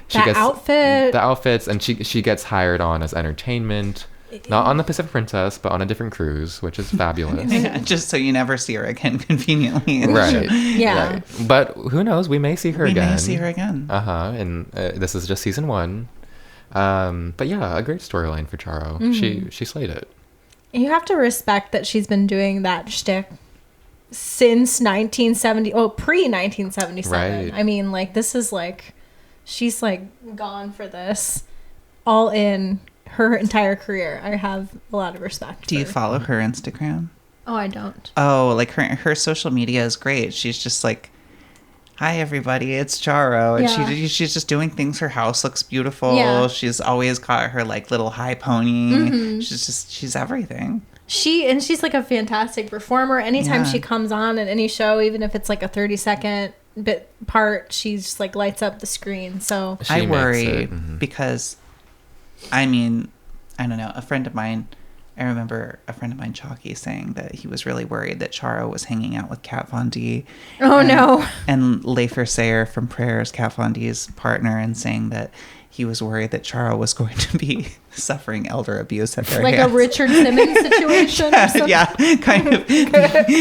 The outfits, and she gets hired on as entertainment, not on the Pacific Princess, but on a different cruise, which is fabulous. Yeah, just so you never see her again conveniently. In the Right. show. Yeah. Right. But who knows? We may see her again. We may see her again. And this is just season 1. But yeah, a great storyline for Charo. She slayed it. You have to respect that she's been doing that shtick since pre-1977. Right. I mean, like, this is like, she's like gone for this all in her entire career. I have a lot of respect. Do you follow her Instagram? Oh, I don't. Oh, like her social media is great. She's just like, "Hi everybody, it's Charo," and she's just doing things. Her house looks beautiful. Yeah. She's always got her like little high pony. She's everything. She's like a fantastic performer. Anytime she comes on in any show, even if it's like a 30-second part, she's just like lights up the screen. So She I makes worry it. because, I mean, I don't know. I remember a friend of mine, Chalky, saying that he was really worried that Charo was hanging out with Kat Von D. no. And Leifer Sayer from Prayers, Kat Von D's partner, and saying that he was worried that Charo was going to be suffering elder abuse at their Like hands. a Richard Simmons situation or something. Yeah, kind of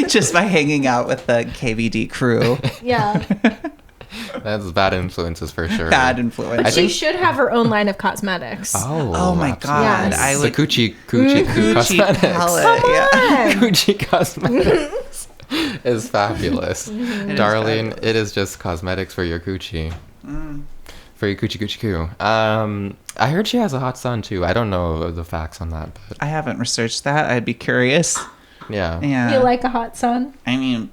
just by hanging out with the KVD crew. Yeah. That's bad influences for sure. Bad influence. But she should have her own line of cosmetics. Oh my absolutely. God. Yes. I The would Coochie Coochie Cosmetics. palette. Yeah. Coochie Cosmetics is fabulous. Darling, it is just cosmetics for your coochie. For your coochie coo. I heard she has a hot son too. I don't know the facts on that, but I haven't researched that. I'd be curious. yeah. Yeah. You like a hot sun? I mean,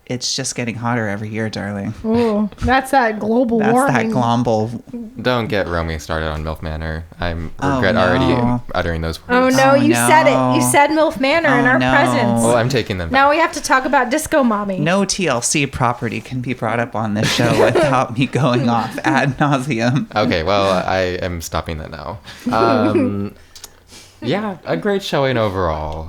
it's just getting hotter every year, darling. Ooh, that's that global That's warming. that global. Don't get Romie started on MILF Manor. I Oh, regret no. already uttering those Oh words. no, Oh, you no. said it. You said MILF Manor in Oh, our no. presence. Well, I'm taking them back. Now we have to talk about Disco Mommy. No TLC property can be brought up on this show without me going off ad nauseum. Okay, well, I am stopping that now. Yeah, a great showing overall.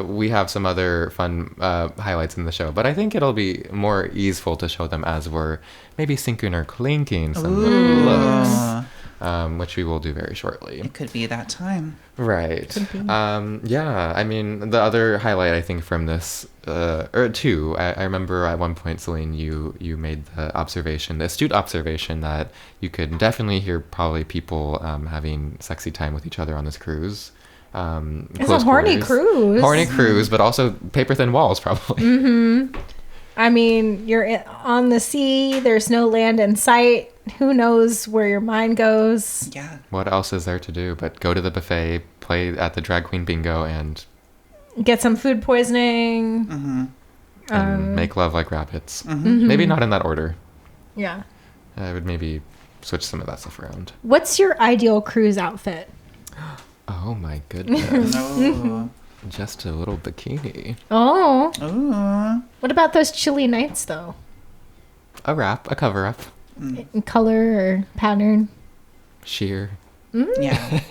We have some other fun highlights in the show, but I think it'll be more easeful to show them as we're maybe sinking or clinking some looks, which we will do very shortly. It could be that time. Right. Yeah, I mean, the other highlight, I think, from this, or two, I remember at one point, Selene, you made the astute observation that you could definitely hear probably people having sexy time with each other on this cruise. It's a horny cruise. Horny cruise, but also paper-thin walls, probably. I mean, you're on the sea. There's no land in sight. Who knows where your mind goes? Yeah. What else is there to do but go to the buffet, play at the drag queen bingo, and Get some food poisoning. and make love like rabbits. Maybe not in that order. Yeah. I would maybe switch some of that stuff around. What's your ideal cruise outfit? Oh my goodness. No. Just a little bikini. Oh. Ooh. What about those chilly nights, though? A wrap, a cover up. In color or pattern? Sheer. Yeah.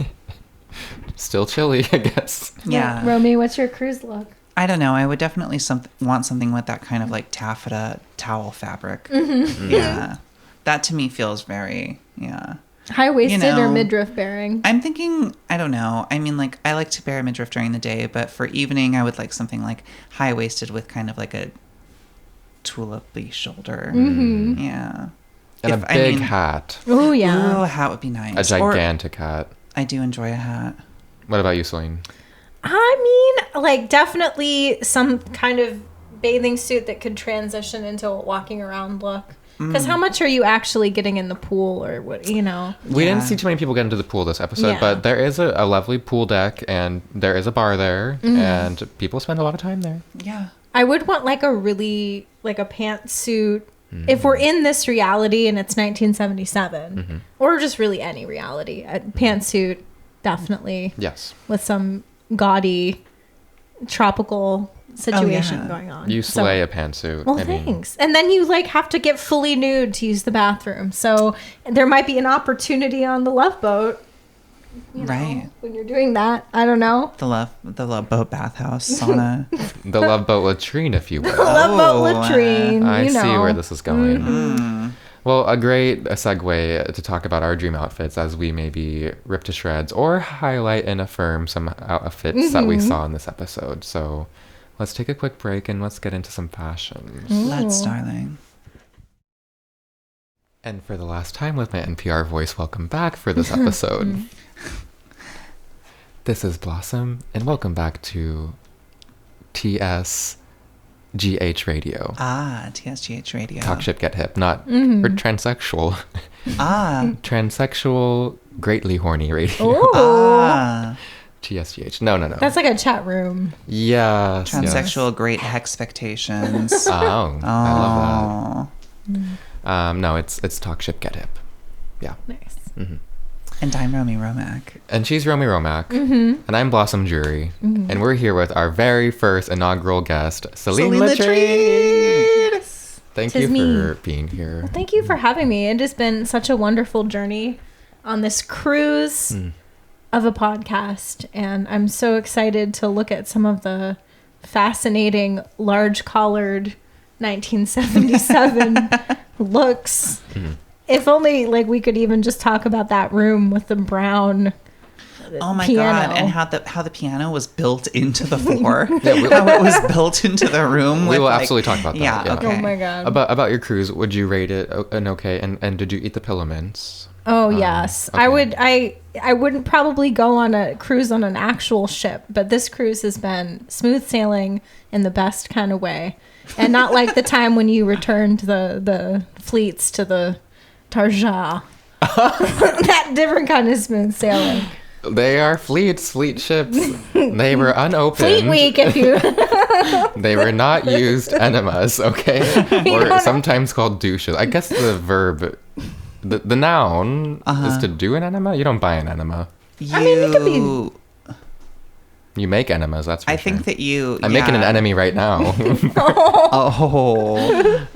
Still chilly, I guess. Yeah. Romie, what's your cruise look? I don't know. I would definitely want something with that kind of like taffeta towel fabric. Yeah. That to me feels very, yeah. High-waisted You know, or midriff bearing? I'm thinking, I don't know. I mean, like, I like to bear a midriff during the day, but for evening, I would like something like high-waisted with kind of like a tulipy shoulder. Yeah. And a big hat. Oh, yeah. Ooh, a hat would be nice. A gigantic hat. I do enjoy a hat. What about you, Selene? I mean, like, definitely some kind of bathing suit that could transition into a walking around look. Because how much are you actually getting in the pool or what, you know? We Yeah. didn't see too many people get into the pool this episode, Yeah. but there is a lovely pool deck and there is a bar there and people spend a lot of time there. Yeah. I would want like a really, like a pantsuit. If we're in this reality and it's 1977, or just really any reality, a pantsuit, definitely, Yes. with some gaudy tropical situation yeah. going on. You So- slay a pantsuit. Well, I mean, thanks. And then you like have to get fully nude to use the bathroom. So there might be an opportunity on the Love Boat. You know, Right. when you're doing that, I don't know. The love boat bathhouse sauna. the Love Boat Latrine, if you will. Love Boat Latrine. I you know. see where this is going. Well, a great segue to talk about our dream outfits as we maybe rip to shreds or highlight and affirm some outfits that we saw in this episode. So let's take a quick break and let's get into some fashions. Let's, darling. And for the last time with my NPR voice, welcome back for this episode. This is Blossom, and welcome back to TSGH Radio. Ah, TSGH Radio. Talk shit, get hip, not or transsexual. Ah. Transsexual, greatly horny radio. Oh, Ah. TSGH. No. that's like a chat room. Yes. Transsexual great expectations. Yes. Oh, I love Oh. that. No, it's Talk shit, get hip. Yeah. Nice. And I'm Romie Romak. And she's Romie Romak. And I'm Blossom Drearie. And we're here with our very first inaugural guest, Selene Latrine. Thank Tis you me. for being here. Thank you for having me. It has been such a wonderful journey on this cruise of a podcast. And I'm so excited to look at some of the fascinating, large collared 1977 looks. If only like we could even just talk about that room with the brown Oh my piano. god! And how the piano was built into the floor. Yeah, how it was built into the room. We with, will like- absolutely talk about that. Yeah. Yeah. Okay. Oh my god. About your cruise, would you rate it an okay? And did you eat the pillow mints? Oh yes. okay. I wouldn't probably go on a cruise on an actual ship, but this cruise has been smooth sailing in the best kind of way. And not like the time when you returned the fleets to the Tarja. That different kind of smooth sailing. They are fleet ships. They were unopened. Fleet week if you They were not used enemas, okay? Or sometimes called douches. I guess the verb, the noun is to do an enema. You don't buy an enema. I mean, it could be- You make enemas, that's for I sure. think that you. I'm making an enemy right now. Oh.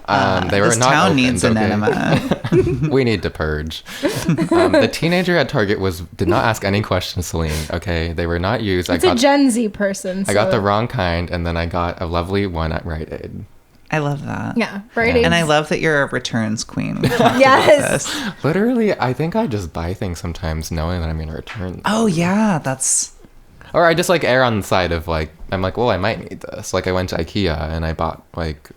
They were This not town opened, needs an okay? enema. We need to purge. The teenager at Target did not ask any questions, Selene. Okay, they were not used. It's a Gen Z person. I got the so- wrong kind, and then I got a lovely one at Rite Aid. I love that. Yeah, right. And I love that you're a returns queen. We've talked about Yes. this. Literally, I think I just buy things sometimes knowing that I'm going to return them. Oh yeah, that's. Or I just like err on the side of like, I'm like, well, I might need this. Like I went to IKEA and I bought like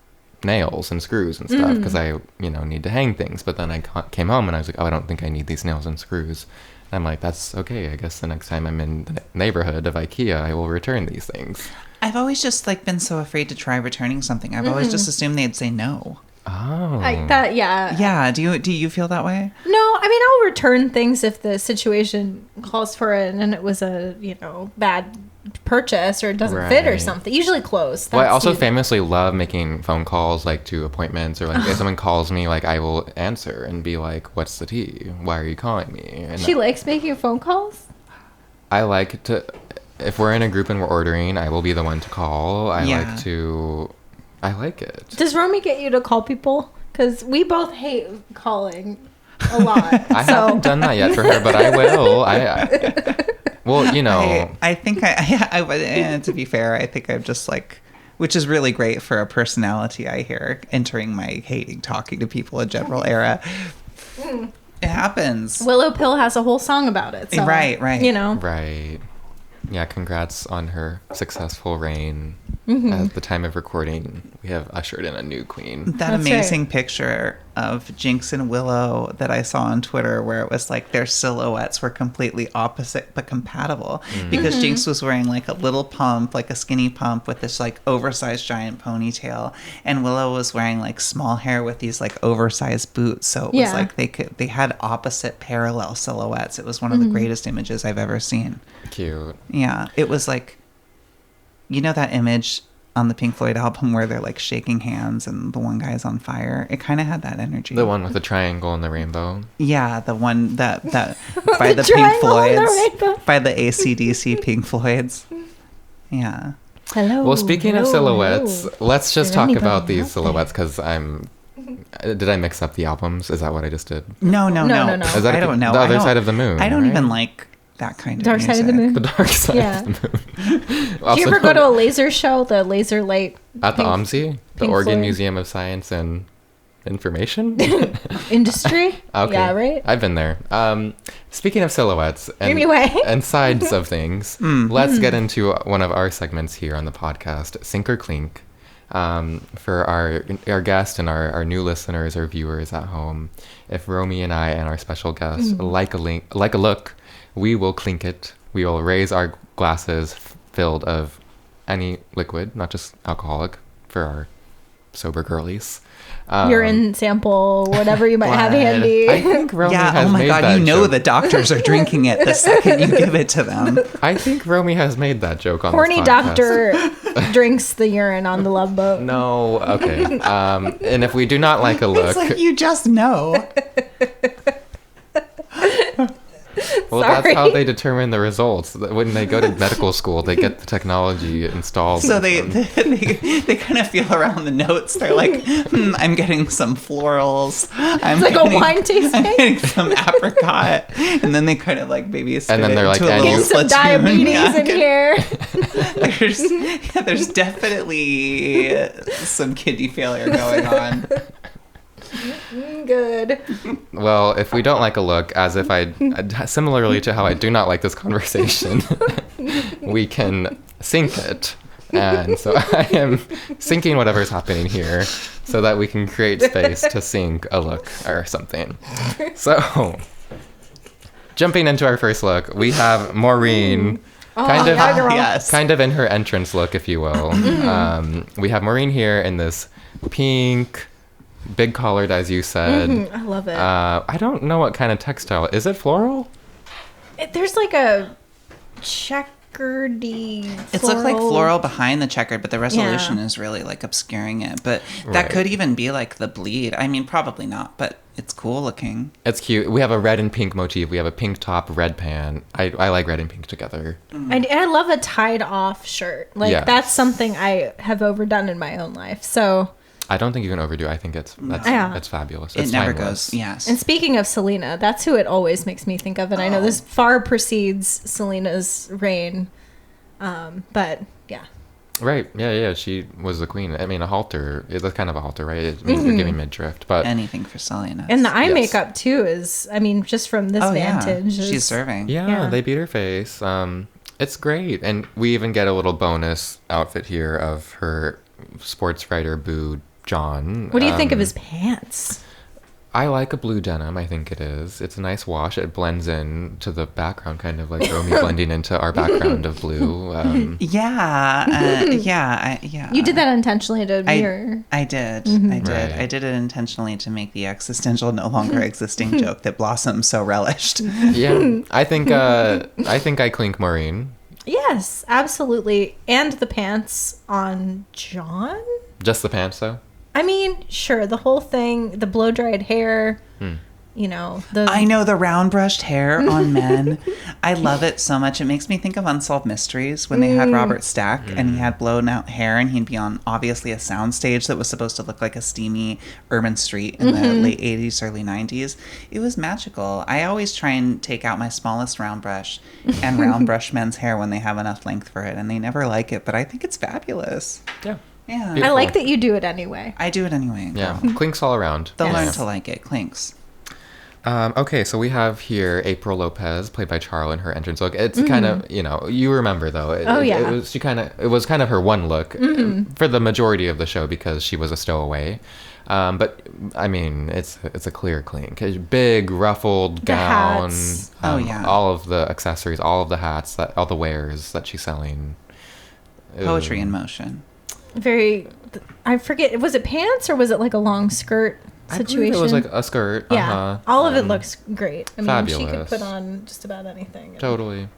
nails and screws and stuff because I, need to hang things. But then I came home and I was like, oh, I don't think I need these nails and screws. And I'm like, that's okay. I guess the next time I'm in the neighborhood of IKEA, I will return these things. I've always just like been so afraid to try returning something. I've always just assumed they'd say no. Oh. Yeah. Yeah. Do you feel that way? No, I mean, I'll return things if the situation calls for it and it was a, bad purchase or it doesn't fit or Right. something. Usually close. Well, I That's also usually- famously love making phone calls like to appointments or like if someone calls me, like I will answer and be like, what's the tea? Why are you calling me? And She likes making phone calls? I like to, if we're in a group and we're ordering, I will be the one to call. I Yeah. like it. Does Romie get you to call people? Because we both hate calling a lot. I haven't done that yet for her, but I will. Well, you know. I think and to be fair, I think I'm just like, which is really great for a personality I hear entering my hating talking to people in general era. It happens. Willow Pill has a whole song about it. So, Right. You know. Right. Yeah, congrats on her successful reign. Mm-hmm. At the time of recording, we have ushered in a new queen. That That's amazing picture of Jinx and Willow that I saw on Twitter where it was like their silhouettes were completely opposite but compatible because Jinx was wearing like a little pump, like a skinny pump with this like oversized giant ponytail, and Willow was wearing like small hair with these like oversized boots. So it was like they had opposite parallel silhouettes. It was one of the greatest images I've ever seen. Cute. Yeah, it was like, you know that image on the Pink Floyd album where they're like shaking hands and the one guy's on fire? It kind of had that energy. The one with the triangle and the rainbow. Yeah, the one that by the Pink triangle and the Floyds, rainbow. by the AC/DC Pink Floyds. Yeah. Hello. Well, speaking of silhouettes, hello. let's just Is talk anybody about these out there? silhouettes because did I mix up the albums? Is that what I just did? No. No. Is that I don't know. The Other I don't- Side of the Moon? I don't right? even like that kind of Dark Side of the music. Moon. The Dark Side Yeah. of the Moon. Do you ever go to a laser show, the Laser Light At the Pink- OMSI? The Pink Oregon Floyd? Museum of Science and Information? Industry? Okay. Yeah, right? I've been there. Speaking of silhouettes and, Anyway. and sides of things, let's get into one of our segments here on the podcast, Sink or Clink. For our guest and our new listeners or viewers at home, if Romie and I and our special guest like a look, we will clink it. We will raise our glasses filled of any liquid, not just alcoholic, for our sober girlies. Urine sample, whatever you might have Blood. handy. I think Romie Yeah, has oh my made god, that you know joke. the doctors are drinking it the second you give it to them. I think Romie has made that joke on Horny this podcast. doctor drinks the urine on the Love Boat. No, okay. And if we do not like a look, It's like you just know. well, Sorry. that's how they determine the results. When they go to medical school, they get the technology installed. So in they them. kind of feel around the notes. They're like, I'm getting some florals. I'm like a getting, wine tasting. I'm getting some apricot, and then they kind of like maybe spit And then it they're like, into a and little you- Some platoon. diabetes Yeah, in here. there's definitely some kidney failure going on. Good. Well, if we don't like a look, as if similarly to how I do not like this conversation, we can sink it. And so I am sinking whatever's happening here so that we can create space to sink a look or something. So, jumping into our first look, we have Maureen. Kind of, yeah, girl. Yes. kind of in her entrance look, if you will. We have Maureen here in this pink, big collared, as you said. I love it. I don't know what kind of textile. Is it floral? There's like a checkered-y It looks like floral behind the checkered, but the resolution is really like obscuring it. But that Right. could even be like the bleed. I mean, probably not, but it's cool looking. It's cute. We have a red and pink motif. We have a pink top, red pant. I like red and pink together. I love a tied-off shirt. Like, Yes. that's something I have overdone in my own life. So, I don't think you can overdo it. I think it's Yeah. it's fabulous. It It's never timeless. goes. Yes. and speaking of Selena, that's who it always makes me think of. And I know this far precedes Selena's reign. But, yeah. Right. Yeah. She was the queen. I mean, a halter is kind of a halter, right? It means you're giving midriff. But Anything for Selena. And the eye Yes. makeup, too, is, I mean, just from this vantage. She's is- serving. yeah, Yeah. they beat her face. It's great. And we even get a little bonus outfit here of her sports writer boo, John. What do you think of his pants? I like a blue denim, I think it is. It's a nice wash. It blends in to the background, kind of like Romie blending into our background of blue. Yeah. Yeah. You did that intentionally to mirror. I did. Mm-hmm. Right. I did it intentionally to make the existential, no longer existing joke that Blossom so relished. Yeah, I think I clink Maureen. Yes, absolutely. And the pants on John? Just the pants, though. I mean, sure, the whole thing, the blow-dried hair. I know the round brushed hair on men. I love it so much. It makes me think of Unsolved Mysteries when they had Robert Stack and he had blown out hair and he'd be on obviously a soundstage that was supposed to look like a steamy urban street in the late 80s, early 90s. It was magical. I always try and take out my smallest round brush and round brush men's hair when they have enough length for it, and they never like it, but I think it's fabulous. Yeah. Yeah. I like that you do it anyway. I do it anyway. Yeah. Clinks all around. They'll Yes. learn to like it. Clinks. Okay, so we have here April Lopez, played by Charl in her entrance look. It's kind of, you remember though. It was kind of her one look for the majority of the show because she was a stowaway. But I mean, it's a clear clink. A big ruffled gown. hats. All of the accessories, all of the hats, all the wares that she's selling. Poetry in motion. I forget, was it pants or was it like a long skirt situation? I believe it was like a skirt. Yeah, all of it looks great. I mean, she could fabulous. put on just about anything. Totally.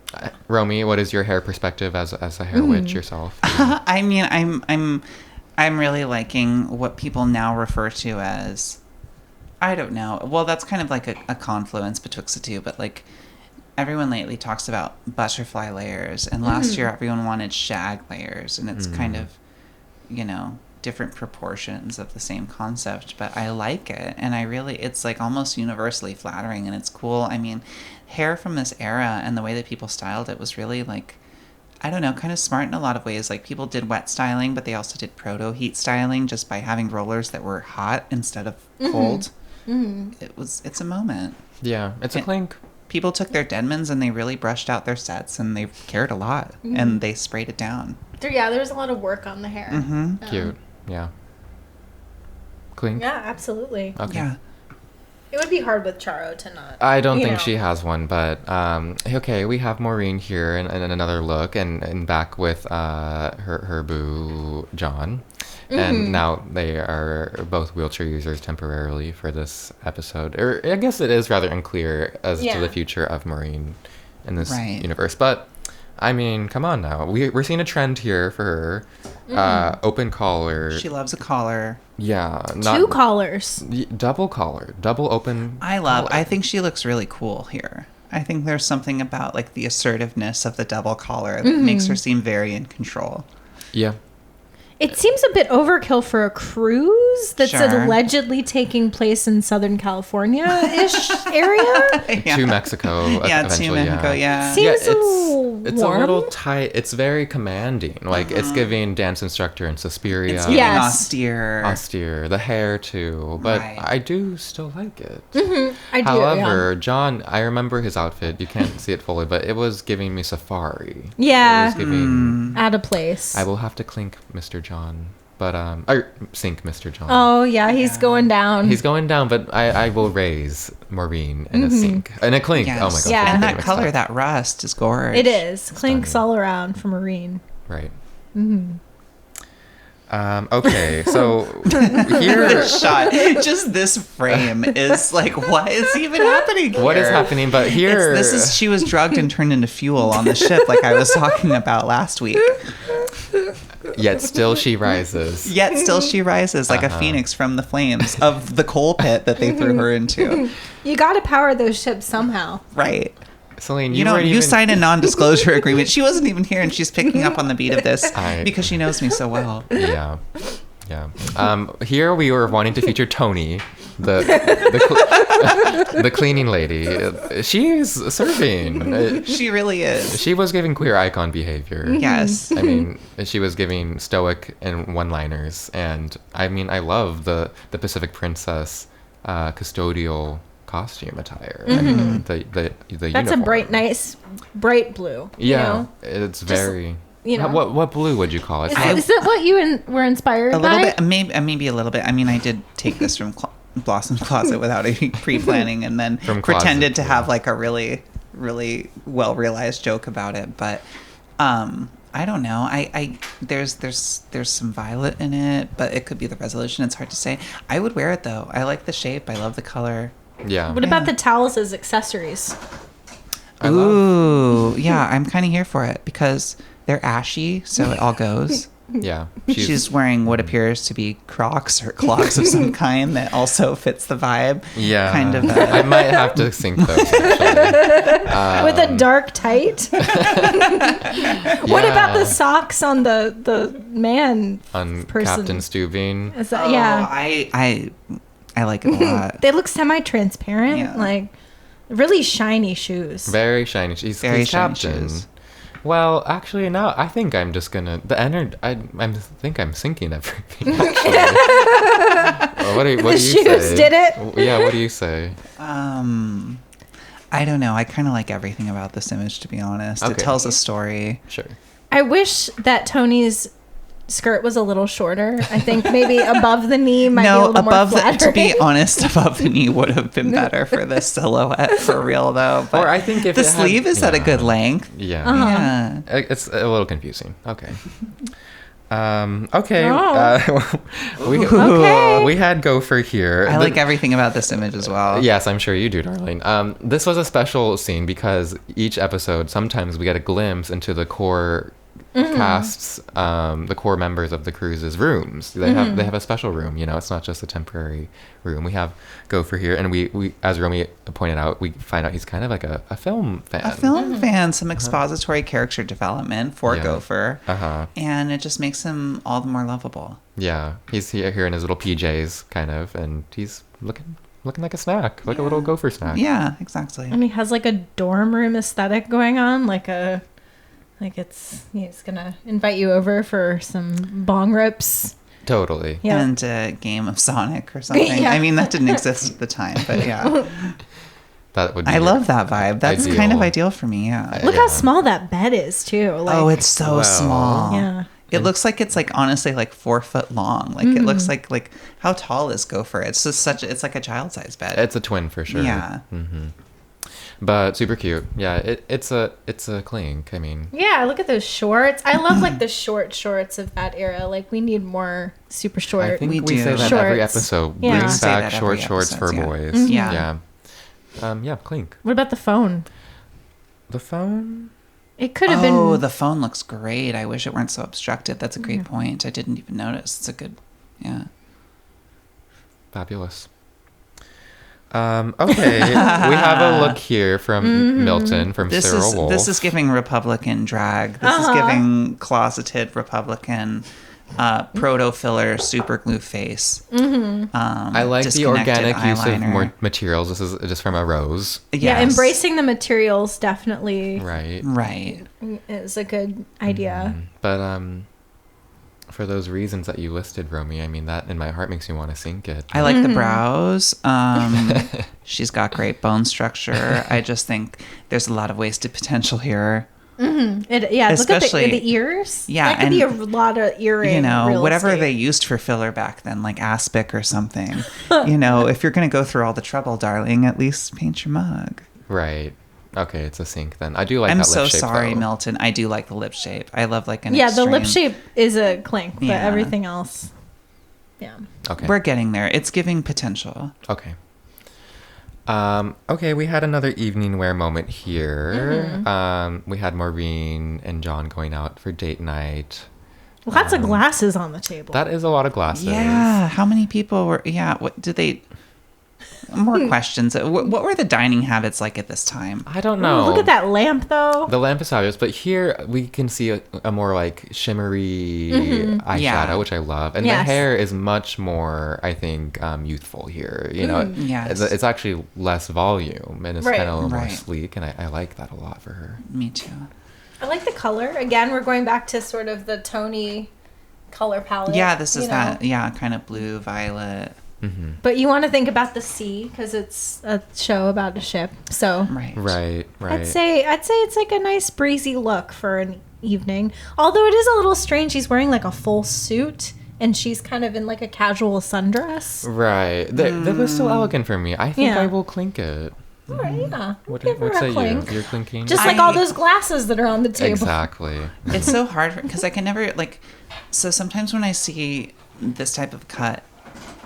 Romie, what is your hair perspective as a hair witch yourself? I mean, I'm really liking what people now refer to as, I don't know. Well, that's kind of like a confluence betwixt the two, but like everyone lately talks about butterfly layers, and last year everyone wanted shag layers, and it's kind of, different proportions of the same concept, but I like it, and it's like almost universally flattering, and it's cool. I mean, hair from this era and the way that people styled it was really like, I don't know, kind of smart in a lot of ways. Like people did wet styling, but they also did proto heat styling just by having rollers that were hot instead of cold. It's a moment. Yeah, it's a clink. People took their Denmans and they really brushed out their sets, and they cared a lot, and they sprayed it down. There's a lot of work on the hair. Cute. Yeah. Clink. Yeah, absolutely. Okay. Yeah. It would be hard with Charo to not. I don't think she has one, but okay, we have Maureen here in another look, and back with her boo John, and now they are both wheelchair users temporarily for this episode. Or I guess it is rather unclear as to the future of Maureen in this universe, but I mean, come on now, we're seeing a trend here for her. Open collar. She loves a collar. Yeah, Two collars. Double collar, double open. I think she looks really cool here. I think there's something about like the assertiveness of the double collar that makes her seem very in control. Yeah. It seems a bit overkill for a cruise that's Sure. allegedly taking place in Southern California-ish area. To Mexico. Eventually, to Mexico, yeah. Seems it's a warm. little tight. It's very commanding. Like it's giving dance instructor in Suspiria. It's giving Yes. austere. The hair too, but Right. I do still like it. I do. However, John, I remember his outfit. You can't see it fully, but it was giving me safari. Yeah. It was giving. Out of place. I will have to clink Mr. John, but or sink Mr. John. Oh yeah, he's going down. He's going down, but I will raise Maureen in a sink. In a clink. Yes. Oh my god. Yeah. I'm And getting that mixed color, up. that rust is gorgeous. It is. Clinks all around for Marine. Right. Okay, so here, Shot. Just this frame is like, what is even happening here? what is happening? But here, She was drugged and turned into fuel on the ship, like I was talking about last week. yet still she rises. Yet still she rises like a phoenix from the flames of the coal pit that they threw her into. You got to power those ships somehow. Right. Selene, You signed a non-disclosure agreement. She wasn't even here, and she's picking up on the beat of this I- because she knows me so well. Yeah. Here we were wanting to feature Tony, the cleaning lady. She's serving. She really is. She was giving queer icon behavior. Yes. I mean, she was giving stoic and one-liners, and I mean, I love the Pacific Princess custodial costume attire. I mean, the That's uniform. a nice bright blue. Yeah, it's very. What blue would you call it? Is that what you were inspired A by? little bit, maybe a little bit. I mean, I did take this from Blossom's Closet without any pre-planning, and then From pretended Closet, to have like a really, really well-realized joke about it. But I don't know. There's some violet in it, but it could be the resolution. It's hard to say. I would wear it though. I like the shape. I love the color. Yeah. What about the towels as accessories? I love. Ooh, yeah. I'm kind of here for it because they're ashy, so it all goes. Yeah. She's wearing what appears to be Crocs or clogs of some kind that also fits the vibe. Yeah. Kind of I might have to sync those, actually. With a dark tight. What about the socks on the man on person? Captain Stubing? Is that, yeah. I like it a lot. They look semi-transparent, Yeah. like really shiny shoes. Very shiny. He's Very shiny Captain. shoes. Well, actually, no. I think I'm just gonna I think I'm syncing everything. Actually. Well, what do you The say? shoes did it? Yeah. What do you say? I don't know. I kind of like everything about this image, to be honest. It Okay. tells a story. Sure. I wish that Tony's skirt was a little shorter. I think maybe above the knee might be a No, little above more the, to be flattering. honest, above the knee would have been better for this silhouette, for real though. But Or I think if the it had- sleeve is at a good yeah. length. Yeah. Uh-huh. Yeah. It's a little confusing. Okay. Okay. Oh. We we had Gopher here. I like everything about this image as well. Yes, I'm sure you do, darling. This was a special scene because each episode, sometimes we get a glimpse into the core casts, the core members of the cruise's rooms. They have a special room. You know, it's not just a temporary room. We have Gopher here, and we as Romie pointed out, we find out he's kind of like a film fan. A film fan, some expository character development for Yeah. Gopher. Uh-huh. And it just makes him all the more lovable. Yeah, he's here in his little PJs, kind of, and he's looking like a snack, like a little Gopher snack. Yeah, exactly. And he has like a dorm room aesthetic going on, he's gonna invite you over for some bong rips. Totally. Yeah. And a game of Sonic or something. Yeah. I mean, that didn't exist at the time, but yeah. That would be I love that vibe. That's Ideal. kind of ideal for me, yeah. Look Yeah. how small that bed is too. Like, Oh, it's so Wow. small. yeah. It looks like it's like honestly like 4 foot long. Like it looks like how tall is Gopher? It's just it's like a child size bed. It's a twin for sure. Yeah. But super cute. Yeah, it's a clink. I mean, Yeah, look at those shorts. I love like the shorts of that era. Like we need more super short. I think We we do. say that every Shorts. episode. Yeah. Bring We say back that short every shorts for episode, yeah. boys. Yeah. Yeah, clink. What about the phone? The phone? It could have Oh, been. the phone looks great. I wish it weren't so obstructed. That's a great point. I didn't even notice. It's a good, yeah. Fabulous. Okay, we have a look here from Milton, from This Cyril is Wolf. this is giving Republican drag. This is giving closeted Republican proto filler super glue face. I like the disconnected organic use of eyeliner. more materials. This is just from a rose. Yeah, Yes. embracing the materials definitely Right. Right. is a good idea. But for those reasons that you listed, Romie, I mean, that in my heart makes me want to sink it. I like the brows. She's got great bone structure. I just think there's a lot of wasted potential here. Look at Especially- the ears. Yeah, that could be a and, lot of earring. You know, real whatever estate. they used for filler back then, like aspic or something. You know, if you're going to go through all the trouble, darling, at least paint your mug. Right. Okay, it's a sink then. I do like I'm that so lip shape, sorry, though. Milton. I do like the lip shape. I love like an Yeah, the lip extreme- shape is a clink, but Yeah. everything else, yeah. Okay. We're getting there. It's giving potential. Okay. Okay, we had another evening wear moment here. We had Maureen and John going out for date night. Lots of glasses on the table. That is a lot of glasses. Yeah. How many people were? Yeah. What did they? More questions. What were the dining habits like at this time? I don't Ooh, know. look at that lamp, though. The lamp is fabulous, but here we can see a more like shimmery eyeshadow, Yeah. which I love. And Yes. the hair is much more, I think, youthful here. You know, yes. it's actually less volume and it's Right. kind of a little more Right. sleek. And I like that a lot for her. Me too. I like the color. Again, we're going back to sort of the Tony color palette. Yeah, this is you know. that. Yeah, kind of blue, violet. But you want to think about the sea because it's a show about a ship. So Right. Right. I'd say it's like a nice breezy look for an evening. Although it is a little strange. He's wearing like a full suit and she's kind of in like a casual sundress. Right. That was so elegant for me. I think Yeah. I will clink it. All right, yeah. What Give her say a clink. you? You're clinking? Just like all those glasses that are on the table. Exactly. It's so hard because I can never like. So sometimes when I see this type of cut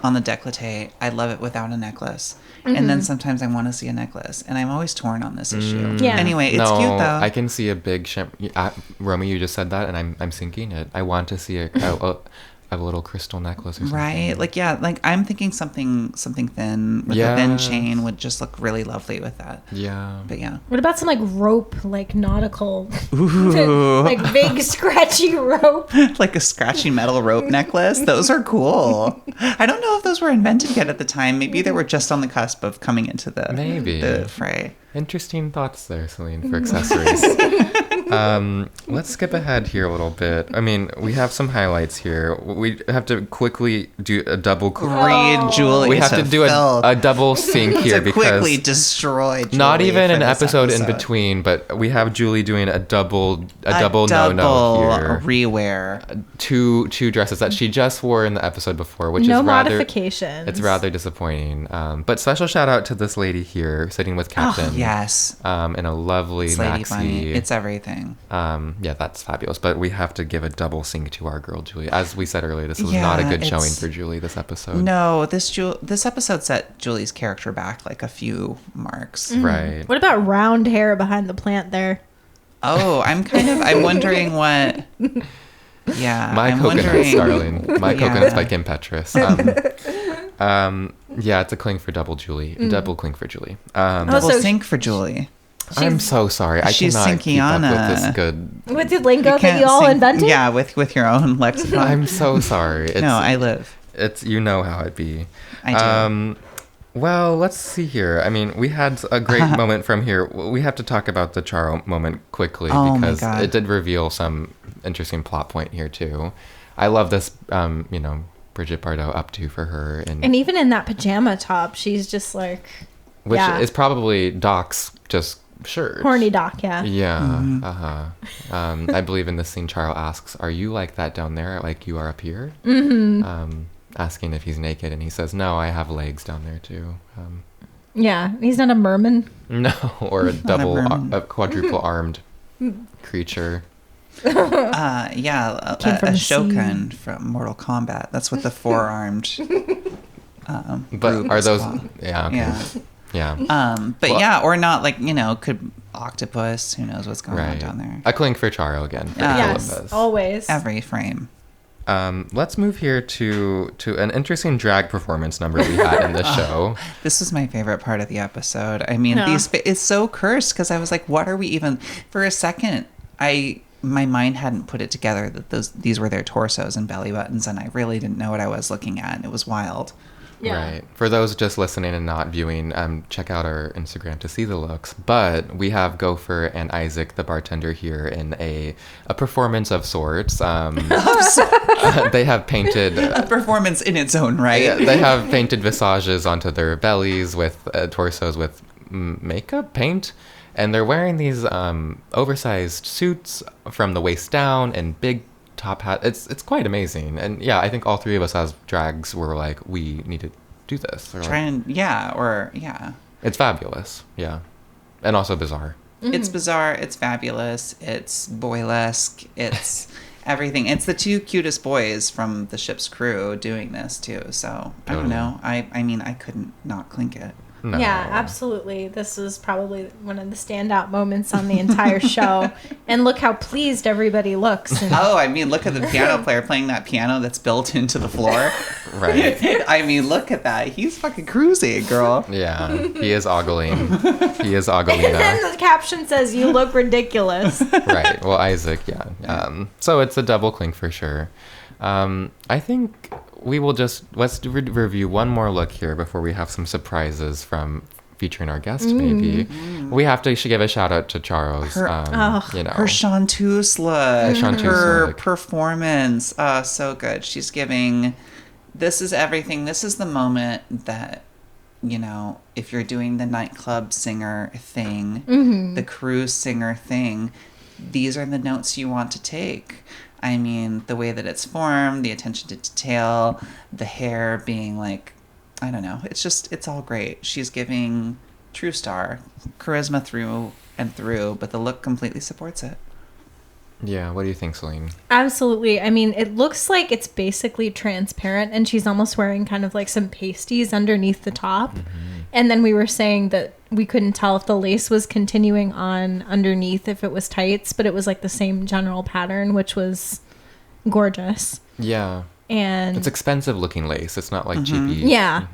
on the décolleté. I love it without a necklace. And then sometimes I want to see a necklace. And I'm always torn on this issue. Yeah. Anyway, it's no, cute though. I can see a big Romie, you just said that, and I'm sinking it. I want to see a little crystal necklace or something. Right? Like, yeah, like I'm thinking something thin with a thin chain would just look really lovely with that. Yeah. But yeah. What about some like rope, like nautical, Ooh. like big scratchy rope? Like a scratchy metal rope necklace. Those are cool. I don't know if those were invented yet at the time. Maybe they were just on the cusp of coming into the fray. Interesting thoughts there, Selene, for accessories. Let's skip ahead here a little bit. I mean, we have some highlights here. We have to quickly do a double... Read Julie. We have to do a double sync here to because... quickly destroy Julie not even for an this episode in between, but we have Julie doing a double no-no here. Rewear. Two dresses that she just wore in the episode before, which No is rather... modifications. It's rather disappointing. But special shout out to this lady here sitting with Captain. Yes. In a lovely It's Lady maxi. Bunny. It's everything. Yeah, that's fabulous. But we have to give a double sync to our girl Julie. As we said earlier, this was not a good showing for Julie this episode. No, this episode set Julie's character back like a few marks. Right. What about round hair behind the plant there? Oh, I'm wondering what. Yeah, My I'm coconuts, wondering. darling. My coconuts by Kim Petras. Yeah, it's a cling for double Julie. Double cling for Julie. Double so sync for Julie. I'm so sorry. I she's cannot keep up with Sinkiana. this good. With the lingo that can't you all sync- invented? Yeah, with your own lexicon. I'm so sorry. It's, No, I live. It's you know how it be. I do. Well, let's see here. I mean, we had a great moment from here. We have to talk about the Charo moment quickly Oh my because God. it did reveal some interesting plot point here too. I love this, Bridget Bardot up to for her, And even in that pajama top, she's just like, which yeah. is probably Doc's just shirt. Horny Doc, yeah. Yeah. I believe in this scene, Charo asks, "Are you like that down there, like you are up here?" Mm-hmm. Asking if he's naked, and he says, "No, I have legs down there too." Yeah, he's not a merman. No, or a merman. a quadruple armed creature. Came from a the Shogun from Mortal Kombat. That's what the four-armed. But group are is those? called. Yeah. Okay. Yeah. Yeah. But Well- yeah, or not like, could octopus, who knows what's going on Right. down there. A clink for Charo again. For Yes, Philippus. always. Every frame. Let's move here to an interesting drag performance number we had in this show. This was my favorite part of the episode. I mean, Yeah. it's so cursed because I was like, what are we even? For a second, my mind hadn't put it together that these were their torsos and belly buttons, and I really didn't know what I was looking at, and it was wild. Yeah. Right. For those just listening and not viewing, check out our Instagram to see the looks. But we have Gopher and Isaac, the bartender, here in a performance of sorts. They have painted A performance in its own right. yeah, they have painted visages onto their bellies with torsos with makeup paint, and they're wearing these oversized suits from the waist down and big top hat. It's quite amazing, and yeah, I think all three of us as drags were like, we need to do this. Or like, it's fabulous, yeah, and also bizarre. It's bizarre. It's fabulous. It's boylesque. It's everything. It's the two cutest boys from the ship's crew doing this too. So I don't Totally. know. I mean, I couldn't not clink it. No. Yeah, absolutely. This was probably one of the standout moments on the entire show. And look how pleased everybody looks. And Oh, I mean, look at the piano player playing that piano that's built into the floor. Right. I mean, look at that. He's fucking cruising, girl. Yeah, he is ogling. He is and then Ogolina. the caption says, "You look ridiculous." Right. Well, Isaac, yeah. So it's a double clink for sure. I think we will let's review one more look here before we have some surprises from featuring our guest. Maybe we have to give a shout out to Charo's. Her chanteuse look, chanteuse her look. performance, so good. She's giving. This is everything. This is the moment that, if you're doing the nightclub singer thing, the cruise singer thing, these are the notes you want to take. I mean, the way that it's formed, the attention to detail, the hair being like, I don't know. It's all great. She's giving true star charisma through and through, but the look completely supports it. Yeah, what do you think, Selene? Absolutely. I mean, it looks like it's basically transparent, and she's almost wearing kind of like some pasties underneath the top. And then we were saying that we couldn't tell if the lace was continuing on underneath, if it was tights, but it was like the same general pattern, which was gorgeous. Yeah. And It's expensive looking lace. It's not like cheapy. yeah.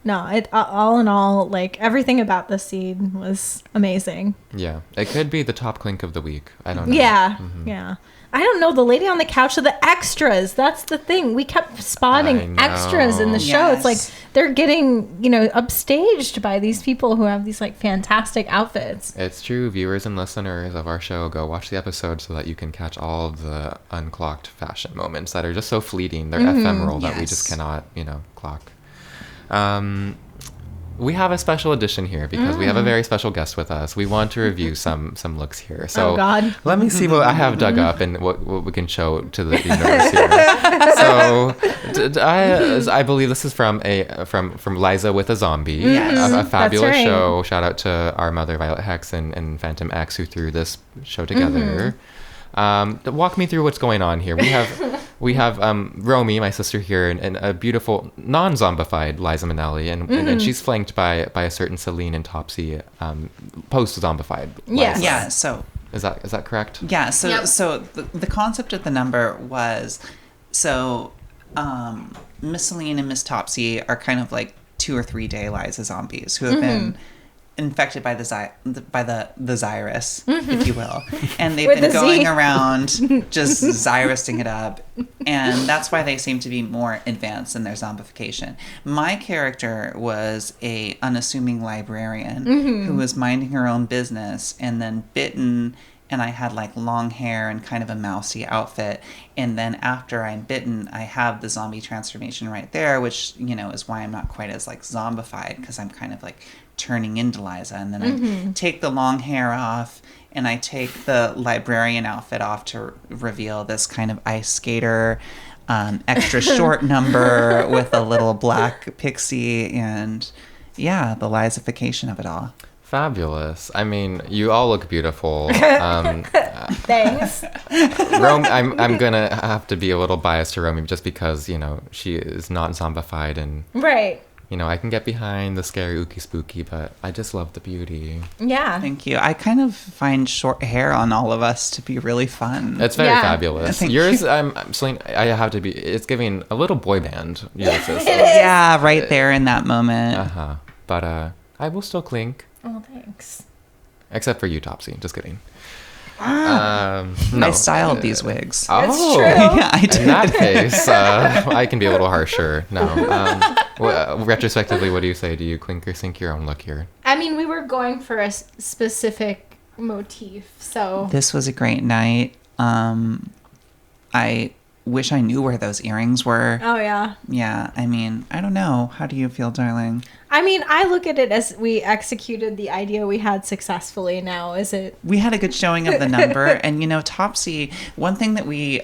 No, it all in all, like everything about the scene was amazing. Yeah. It could be the top clink of the week. I don't know. Yeah, yeah. I don't know, the lady on the couch of the extras. That's the thing. We kept I spotting know. extras in the show. It's like Yes. they're getting, upstaged by these people who have these like fantastic outfits. It's true. Viewers and listeners of our show, go watch the episode so that you can catch all of the unclocked fashion moments that are just so fleeting. They're ephemeral that we just Yes. cannot, clock. We have a special edition here because we have a very special guest with us. We want to review some looks here. So Oh, God. let me see what I have dug up and what we can show to the universe here. So I believe this is from Liza with a Zombie, Yes. a fabulous right. show. Shout out to our mother Violet Hex and Phantom X who threw this show together. Walk me through what's going on here. We have Romie, my sister here, and a beautiful non-zombified Liza Minnelli, and she's flanked by a certain Selene and Topsy, post-zombified. Yes. Liza. Yeah, so Is that correct? Yeah, so Yep. so the concept of the number was Miss Selene and Miss Topsy are kind of like 2 or 3 day Liza zombies who have been infected by the Zyrus, if you will, and they've With been the Z. going around just Zyrusing it up, and that's why they seem to be more advanced in their zombification. My character was a unassuming librarian who was minding her own business and then bitten. And I had like long hair and kind of a mousy outfit. And then after I'm bitten, I have the zombie transformation right there, which, is why I'm not quite as like zombified, because I'm kind of like turning into Liza. And then I take the long hair off and I take the librarian outfit off to reveal this kind of ice skater, extra short number with a little black pixie, and yeah, the Lizification of it all. Fabulous. I mean, you all look beautiful. Thanks. I'm gonna have to be a little biased to Romie just because she is not zombified, and Right. I can get behind the scary ooky spooky, but I just love the beauty. Yeah. Thank you. I kind of find short hair on all of us to be really fun. It's very Yeah. fabulous. Thank Yours, Selene, I have to be. It's giving a little boy band. Yes. Yeah, right there in that moment. But I will still clink, Oh, thanks. except for you, Topsy. Just kidding. No. I styled these wigs. Oh, true. Yeah, I did. in that case, I can be a little harsher. No. Retrospectively, what do you say? Do you clink or sync your own look here? I mean, we were going for a specific motif, so This was a great night. I wish I knew where those earrings were. oh yeah. Yeah, I mean, I don't know. How do you feel, darling? I mean, I look at it as we executed the idea we had successfully. Now, is it? We had a good showing of the number, and Topsy. One thing that we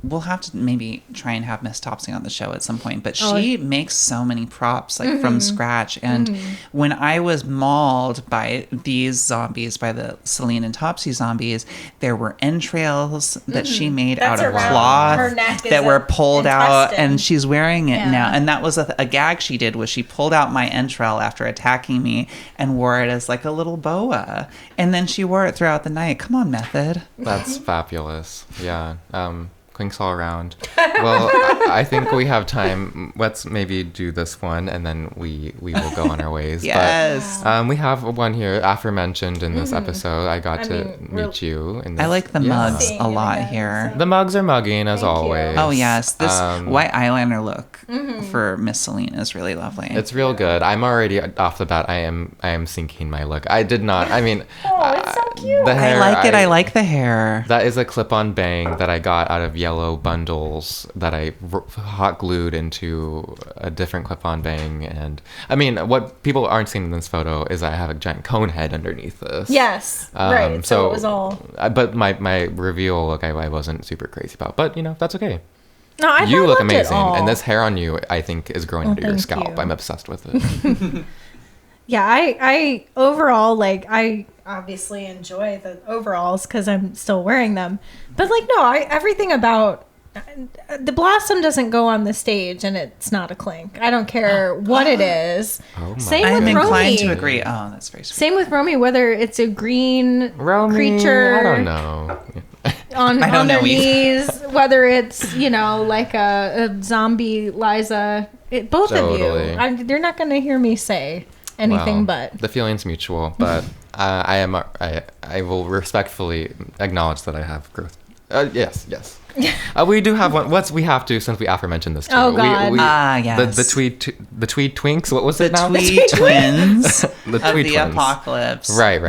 we'll have to maybe try and have Miss Topsy on the show at some point, but she makes so many props like from scratch. And when I was mauled by these zombies, by the Selene and Topsy zombies, there were entrails that she made That's out of around cloth her neck is that were pulled out, intestine. and she's wearing it Yeah. now. And that was a gag she did, was she pulled out my entrail after attacking me and wore it as like a little boa, and then she wore it throughout the night. Come on, Method. That's fabulous. Yeah. Clinks all around. Well, I think we have time. Let's maybe do this one, and then we will go on our ways. Yes. But, we have one here, aforementioned in this episode. I got to meet you. In this, I like the mugs Seeing a it lot again, here. so- The mugs are mugging as Thank you. always. Oh yes, this Um, white eyeliner look for Miss Selene is really lovely. It's real good. I'm already off the bat. I am syncing my look. I did not. I mean, Oh, it's so cute. the I hair. like it. I like the hair. That is a clip-on bang that I got out of yellow bundles that I hot glued into a different clip-on bang. And I mean, what people aren't seeing in this photo is I have a giant cone head underneath this. Yes. Right. So it was all. But my reveal look, I wasn't super crazy about. But that's okay. No, I You thought look it amazing, all. and this hair on you, I think, is growing under your thank scalp. you. I'm obsessed with it. Yeah, I overall, like, I obviously enjoy the overalls because I'm still wearing them. But, like, no, everything about the Blossom doesn't go on the stage and it's not a clink. I don't care what it is. Oh my Same I'm with inclined to Romie. agree. Oh, that's very sweet. Same with Romie, whether it's a green Romie, creature I don't know. on I don't their know either. knees, whether it's, like a zombie Liza. Both Totally. of you. They're not going to hear me say anything Well, but. the feeling's mutual, but I will respectfully acknowledge that I have growth. Yes. We do have one. We have to, since we aforementioned this too. Oh, God. Yes. The tweed twinks. What was The it now? Tweed Twins The of Tweed the Twins. apocalypse. Right.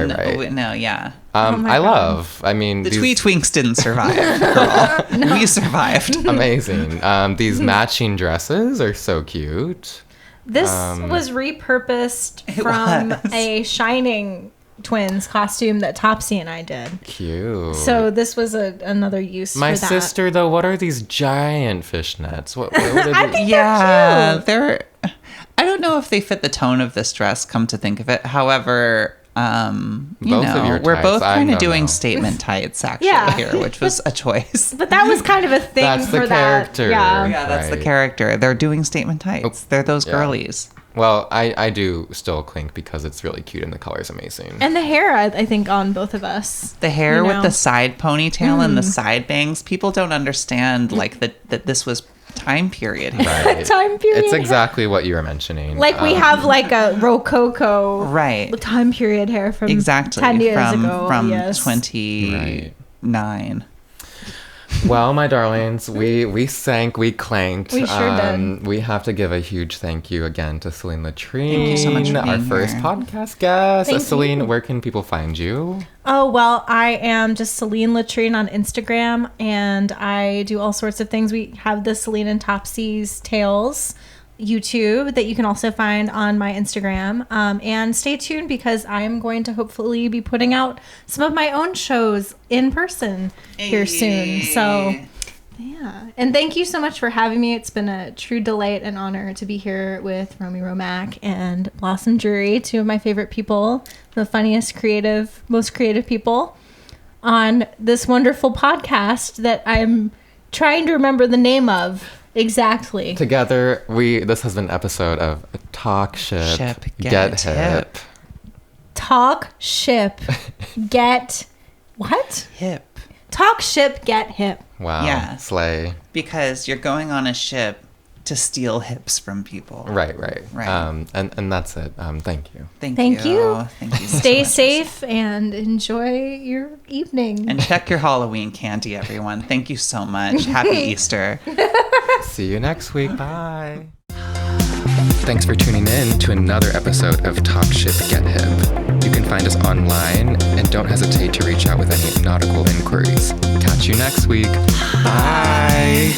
No, yeah. Oh my I God. love. I mean, The these- Tweed Twinks didn't survive, girl. We survived. amazing. These matching dresses are so cute. This was repurposed It from was. a Shining Twins costume that Topsy and I did. Cute. So this was another use My for that. sister, though, what are these giant fishnets? What are I they? think Yeah, they're cute. I don't know if they fit the tone of this dress, come to think of it. However, Both of your we're tights, both I kind of don't doing know. statement tights actually Yeah. here, which was a choice. But that was kind of a thing That's the for that. character. Yeah. Yeah, that's the Right. character. They're doing statement tights. They're those yeah. girlies. Well, I do still clink because it's really cute and the color's amazing. And the hair, I think, on both of us. The hair You with know? the side ponytail and the side bangs. People don't understand like that this was time period. Right. Time period. It's exactly what you were mentioning. Like we have like a Rococo Right. time period hair from Exactly. 10 years from ago. from Yes. 29. Well, my darlings, we sank, we clanked. We sure did. We have to give a huge thank you again to Selene Latrine, Thank you so much for our being first here. podcast guest. Thank Selene, you. where can people find you? Oh, well, I am just Selene Latrine on Instagram, and I do all sorts of things. We have the Selene and Topsy's Tales YouTube that you can also find on my Instagram. And stay tuned because I'm going to hopefully be putting out some of my own shows in person here soon. So, yeah. And thank you so much for having me. It's been a true delight and honor to be here with Romie Romak and Blossom Drearie, two of my favorite people, the funniest, most creative people on this wonderful podcast that I'm trying to remember the name of exactly. Together, this has been an episode of Talk Ship, Get Hip. Talk ship, get what? Hip. Talk ship, get hip. Wow. Yeah. Slay. Because you're going on a ship to steal hips from people. Right. Right. And that's it. Thank you. Thank Thank you. you. Thank you so Stay much. safe and enjoy your evening. And check your Halloween candy, everyone. Thank you so much. Happy Easter. See you next week. Bye. Thanks for tuning in to another episode of Talk Ship Get Hip. You can find us online and don't hesitate to reach out with any nautical inquiries. Catch you next week. Bye.